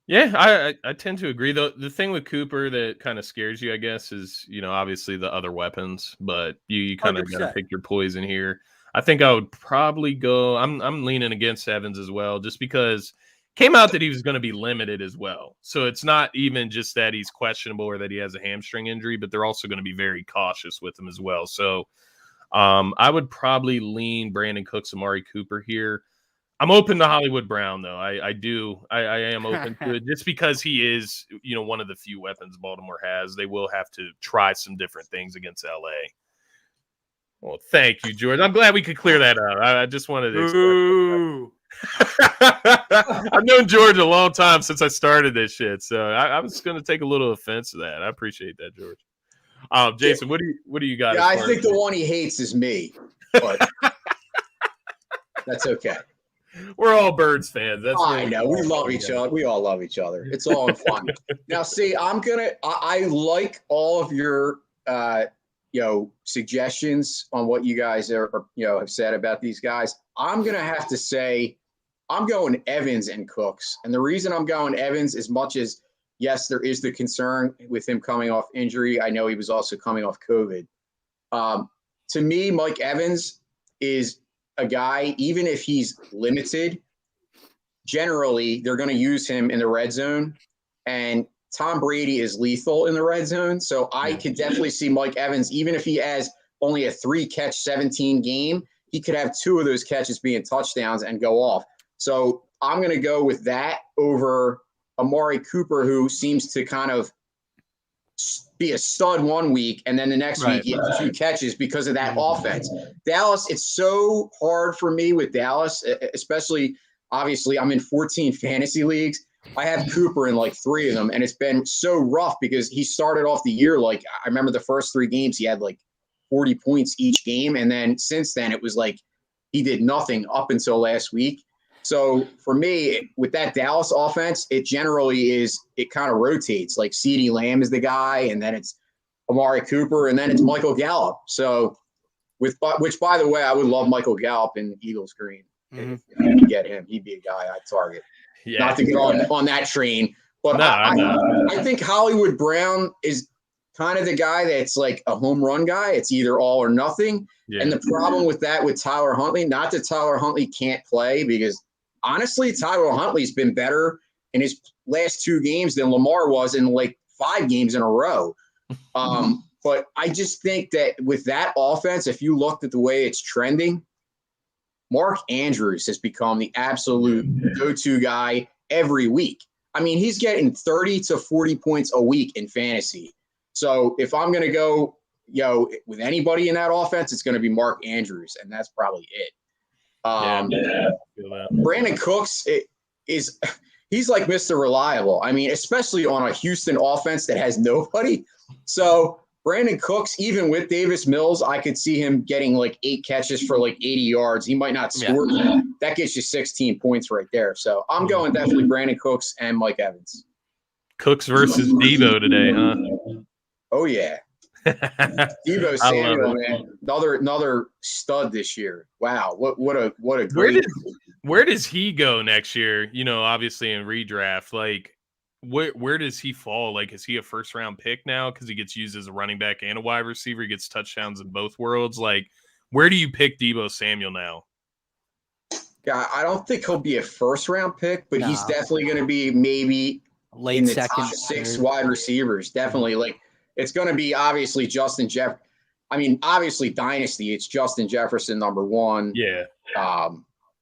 Yeah, I tend to agree. Though the thing with Cooper that kind of scares you, I guess, is obviously the other weapons, but you kind of got to pick your poison here. I think I would probably go. I'm leaning against Evans as well, just because came out that he was going to be limited as well. So it's not even just that he's questionable or that he has a hamstring injury, but they're also going to be very cautious with him as well. So I would probably lean Brandon Cooks, Amari Cooper here. I'm open to Hollywood Brown, though. I am open to it just because he is, one of the few weapons Baltimore has. They will have to try some different things against LA. Well, thank you, George. I'm glad we could clear that out. I just wanted to I've known George a long time since I started this shit, so I was going to take a little offense to that. I appreciate that, George. Jason, what do you got? Yeah, I think the one he hates is me, but that's okay. We're all Birds fans. That's I know. We love each other. We all love each other. It's all in fun. Now, see, I like all of your, suggestions on what you guys have said about these guys. I'm going to have to say I'm going Evans and Cooks. And the reason I'm going Evans, as much as, yes, there is the concern with him coming off injury. I know he was also coming off COVID. To me, Mike Evans is a guy, even if he's limited, generally they're going to use him in the red zone, and Tom Brady is lethal in the red zone. So I could definitely see Mike Evans, even if he has only a 3-catch 17 game, he could have 2 of those catches being touchdowns and go off. So I'm going to go with that over Amari Cooper, who seems to kind of be a stud one week, and then the next week he has 2 catches because of that offense. Dallas, it's so hard for me with Dallas, especially, obviously, I'm in 14 fantasy leagues. I have Cooper in like 3 of them, and it's been so rough because he started off the year, like, I remember the first 3 games he had like 40 points each game, and then since then it was like he did nothing up until last week. So for me, with that Dallas offense, it generally is, it kind of rotates. Like CeeDee Lamb is the guy, and then it's Amari Cooper, and then it's Michael Gallup. So which, by the way, I would love Michael Gallup in Eagles green. If I could get him, he'd be a guy I'd target. Yeah, not to get on that train, but no, I think Hollywood Brown is kind of the guy that's like a home run guy. It's either all or nothing. Yeah. And the problem with that with Tyler Huntley, not that Tyler Huntley can't play, because honestly, Tyler Huntley's been better in his last 2 games than Lamar was in like 5 games in a row. But I just think that with that offense, if you looked at the way it's trending, Mark Andrews has become the absolute go-to guy every week. I mean, he's getting 30 to 40 points a week in fantasy. So if I'm going to go, with anybody in that offense, it's going to be Mark Andrews, and that's probably it. Brandon Cooks he's like Mr. Reliable. I mean, especially on a Houston offense that has nobody. So Brandon Cooks, even with Davis Mills, I could see him getting like 8 catches for like 80 yards. He might not score. Yeah. That gets you 16 points right there. So I'm going definitely Brandon Cooks and Mike Evans. Cooks versus Devo today, huh? Oh, yeah. Deebo Samuel, man, another stud this year. Wow, what a great. Where does he go next year? You know, obviously in redraft, like where does he fall? Like, is he a first round pick now because he gets used as a running back and a wide receiver? He gets touchdowns in both worlds. Like, where do you pick Deebo Samuel now? Yeah, I don't think he'll be a first round pick, but he's definitely going to be maybe late in the second, top 6 wide receivers. Definitely, like it's going to be obviously Justin Jeff. I mean, obviously dynasty, it's Justin Jefferson number 1. Yeah.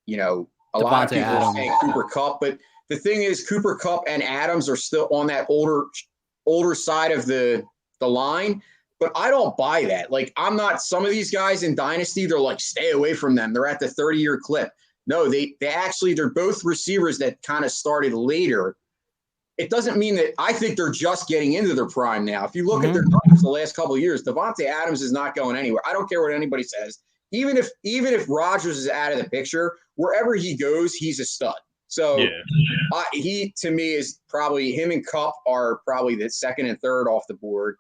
You know, a Devontae lot of people Adams. are saying Cooper Kupp, but the thing is, Cooper Kupp and Adams are still on that older side of the line. But I don't buy that. Like, I'm not. Some of these guys in dynasty, they're like, stay away from them. They're at the 30-year clip. No, they're both receivers that kind of started later. It doesn't mean that I think they're just getting into their prime now. If you look at their numbers the last couple of years, Devontae Adams is not going anywhere. I don't care what anybody says. Even if Rodgers is out of the picture, wherever he goes, he's a stud. So he, to me, is probably him and Kupp are probably the second and third off the board.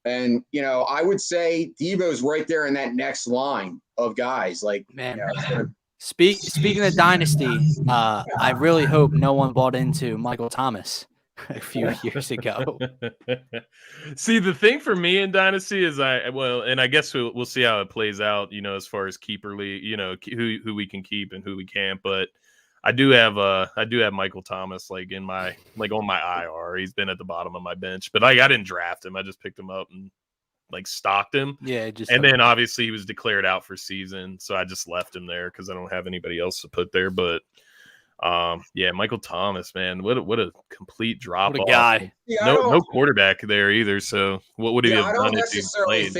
And, you know, I would say Deebo's right there in that next line of guys. Like, man. You know, Speaking of dynasty, I really hope no one bought into Michael Thomas a few years ago. See, the thing for me in dynasty is and I guess we'll see how it plays out, you know, as far as keeper league, you know, who we can keep and who we can't. But I do have Michael Thomas on my IR. He's been at the bottom of my bench, but I didn't draft him. I just picked him up and stocked him. Yeah, then obviously he was declared out for season, so I just left him there because I don't have anybody else to put there. But Michael Thomas, man, what a complete drop off. What a guy. Yeah, no quarterback there either. So what would he have done if he played?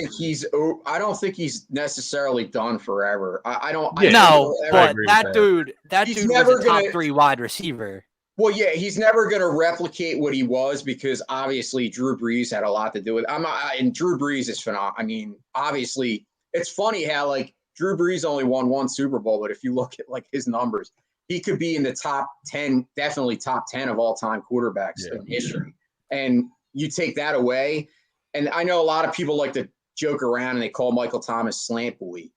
I don't think he's necessarily done forever. But that dude was a top 3 wide receiver. Well, yeah, he's never going to replicate what he was because obviously Drew Brees had a lot to do with it. And Drew Brees is phenomenal. I mean, obviously, it's funny how Drew Brees only won 1 Super Bowl, but if you look at his numbers, he could be in the top 10, definitely top 10 of all-time quarterbacks in history. And you take that away, and I know a lot of people like to joke around and they call Michael Thomas slant boy.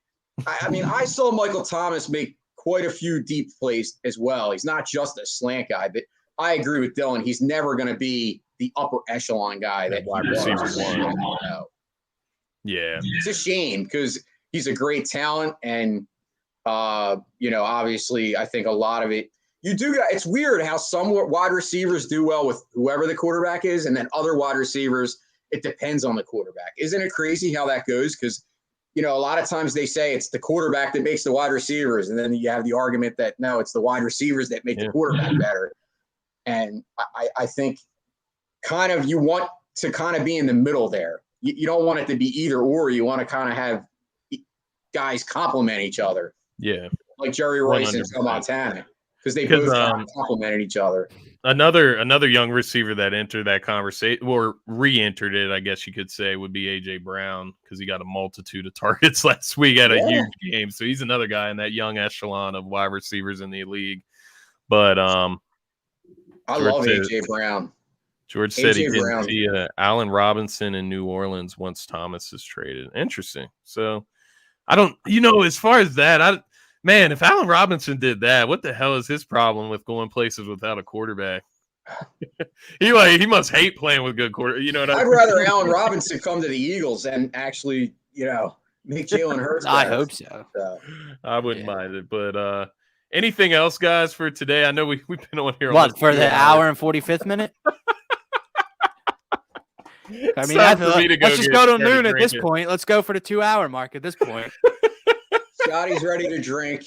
I mean, I saw Michael Thomas make quite a few deep plays as well. He's not just a slant guy, but I agree with Dylan. He's never going to be the upper echelon guy that wide receiver one. Yeah. It's a shame because he's a great talent. And, obviously I think a lot of it, it's weird how some wide receivers do well with whoever the quarterback is. And then other wide receivers, it depends on the quarterback. Isn't it crazy how that goes? Because a lot of times they say it's the quarterback that makes the wide receivers. And then you have the argument that, no, it's the wide receivers that make the quarterback better. And I think you want to kind of be in the middle there. You don't want it to be either or. You want to kind of have guys complement each other. Yeah. Like Jerry Rice 100%. And Joe Montana. Because they both complemented each other. Another young receiver that entered that conversation or re-entered it, I guess you could say, would be A.J. Brown because he got a multitude of targets last week at a huge game. So he's another guy in that young echelon of wide receivers in the league. But I love A.J. Brown. George said he didn't see Allen Robinson in New Orleans once Thomas is traded. Interesting. So I don't, as far as that, man, if Allen Robinson did that, what the hell is his problem with going places without a quarterback? he must hate playing with good quarter. I'd rather Allen Robinson come to the Eagles and actually, make Jalen Hurts. I hope so. I wouldn't mind it. But anything else, guys, for today? I know we've been on here. What, for the hour and 45th minute? I mean, let's just go to noon at this point. Let's go for the 2-hour mark at this point. Scotty's ready to drink.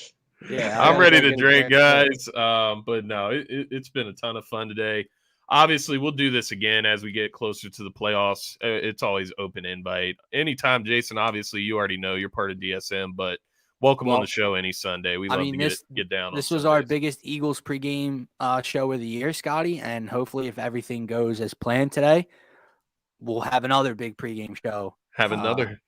Yeah, I'm ready to drink, guys. But no, it's been a ton of fun today. Obviously, we'll do this again as we get closer to the playoffs. It's always open invite. Anytime, Jason, obviously, you already know you're part of DSM, but welcome on the show any Sunday. We love to get down. This was our biggest Eagles pregame show of the year, Scotty, and hopefully if everything goes as planned today, we'll have another big pregame show. Have another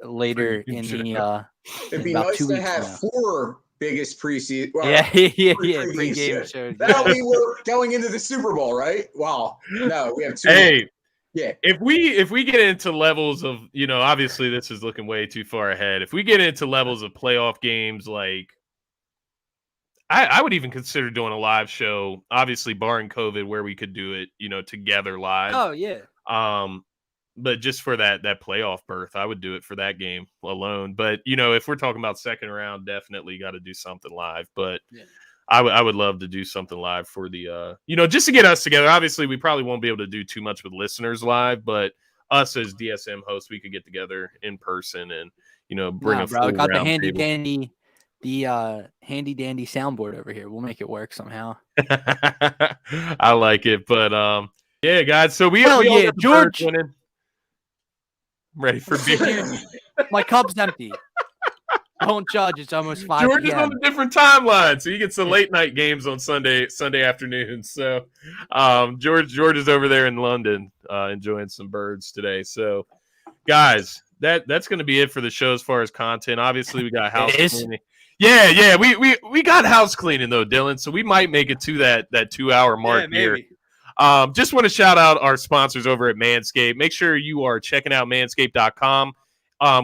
later in the it'd be nice to have 4 biggest preseason. Well, pregame shows. That'll be going into the Super Bowl, right? Well, no, we have 2. Hey, Yeah. If we get into levels of, obviously this is looking way too far ahead. If we get into levels of playoff games, like I would even consider doing a live show, obviously barring COVID, where we could do it, together live. Oh yeah. But just for that playoff berth, I would do it for that game alone. But if we're talking about second round, definitely got to do something live. But Yeah. I would love to do something live for the just to get us together. Obviously, we probably won't be able to do too much with listeners live, but us as DSM hosts, we could get together in person and bring a full got the round handy table. dandy. The handy dandy soundboard over here. We'll make it work somehow. I like it, but yeah, guys. So we all got the George. birds winning. I'm ready for beer. My cup's empty. Don't judge. It's almost 5 George is p.m. on a different timeline, so he gets the late night games on Sunday afternoons. So George is over there in London enjoying some birds today. So guys, that's going to be it for the show as far as content. Obviously, we got house cleaning. Yeah, we got house cleaning though, Dylan. So we might make it to that 2-hour mark here. Just want to shout out our sponsors over at Manscaped. Make sure you are checking out manscaped.com.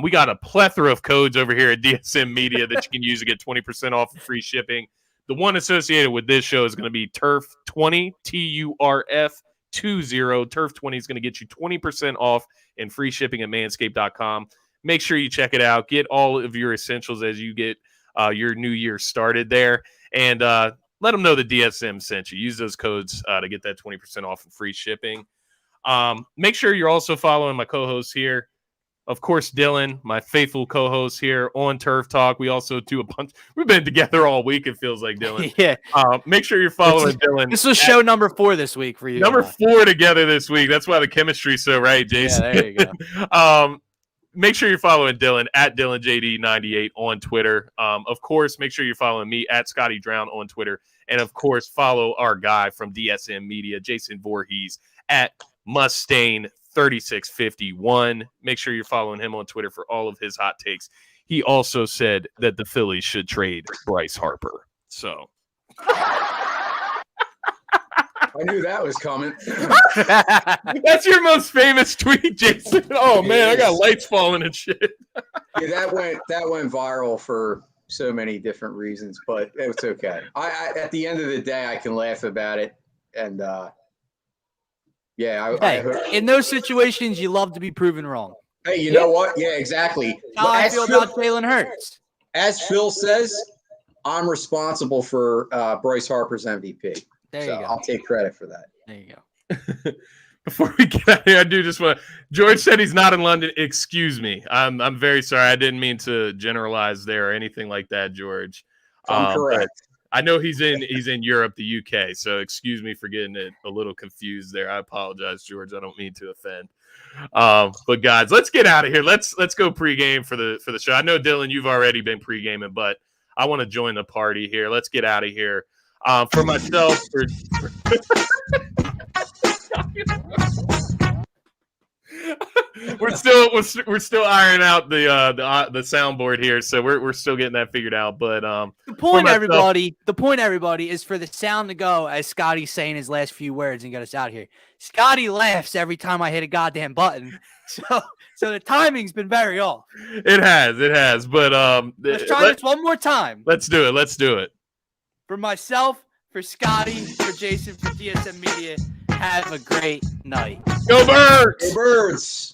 We got a plethora of codes over here at DSM Media that you can use to get 20% off and free shipping. The one associated with this show is going to be TURF20, TURF20. TURF20 is going to get you 20% off and free shipping at manscaped.com. Make sure you check it out. Get all of your essentials as you get your new year started there. And let them know the DSM sent you. Use those codes to get that 20% off and free shipping. Make sure you're also following my co-hosts here. Of course, Dylan, my faithful co-host here on Turf Talk. We also do a bunch. We've been together all week, it feels like, Dylan. Yeah. Make sure you're following Dylan. This was show number 4 this week for you. Number 4 together this week. That's why the chemistry's so right, Jason. Yeah, there you go. Make sure you're following Dylan at DylanJD98 on Twitter. Of course, make sure you're following me at Scotty Drown on Twitter. And, of course, follow our guy from DSM Media, Jason Voorhees, at Mustaine3651. Make sure you're following him on Twitter for all of his hot takes. He also said that the Phillies should trade Bryce Harper. So I knew that was coming. That's your most famous tweet, Jason. Oh man, I got lights falling and shit. Yeah, that went viral for so many different reasons, but it's okay. I at the end of the day, I can laugh about it, and in those situations, you love to be proven wrong. Hey, you know what? Yeah, exactly. How I feel about Jalen Hurts. As Phil says, I'm responsible for Bryce Harper's MVP. There you go. I'll take credit for that. There you go. Before we get out of here, I do just want to. George said he's not in London. Excuse me. I'm very sorry. I didn't mean to generalize there or anything like that, George. I'm correct. I know he's in Europe, the UK. So excuse me for getting it a little confused there. I apologize, George. I don't mean to offend. But guys, let's get out of here. Let's go pregame for the show. I know, Dylan, you've already been pregaming, but I want to join the party here. Let's get out of here. For myself, we're still ironing out the soundboard here, so we're still getting that figured out. But the point, everybody, is for the sound to go as Scotty's saying his last few words and get us out here. Scotty laughs every time I hit a goddamn button, so the timing's been very off. It has. But let's try this one more time. Let's do it. For myself, for Scotty, for Jason, for DSM Media, have a great night. Go Birds! Go Birds!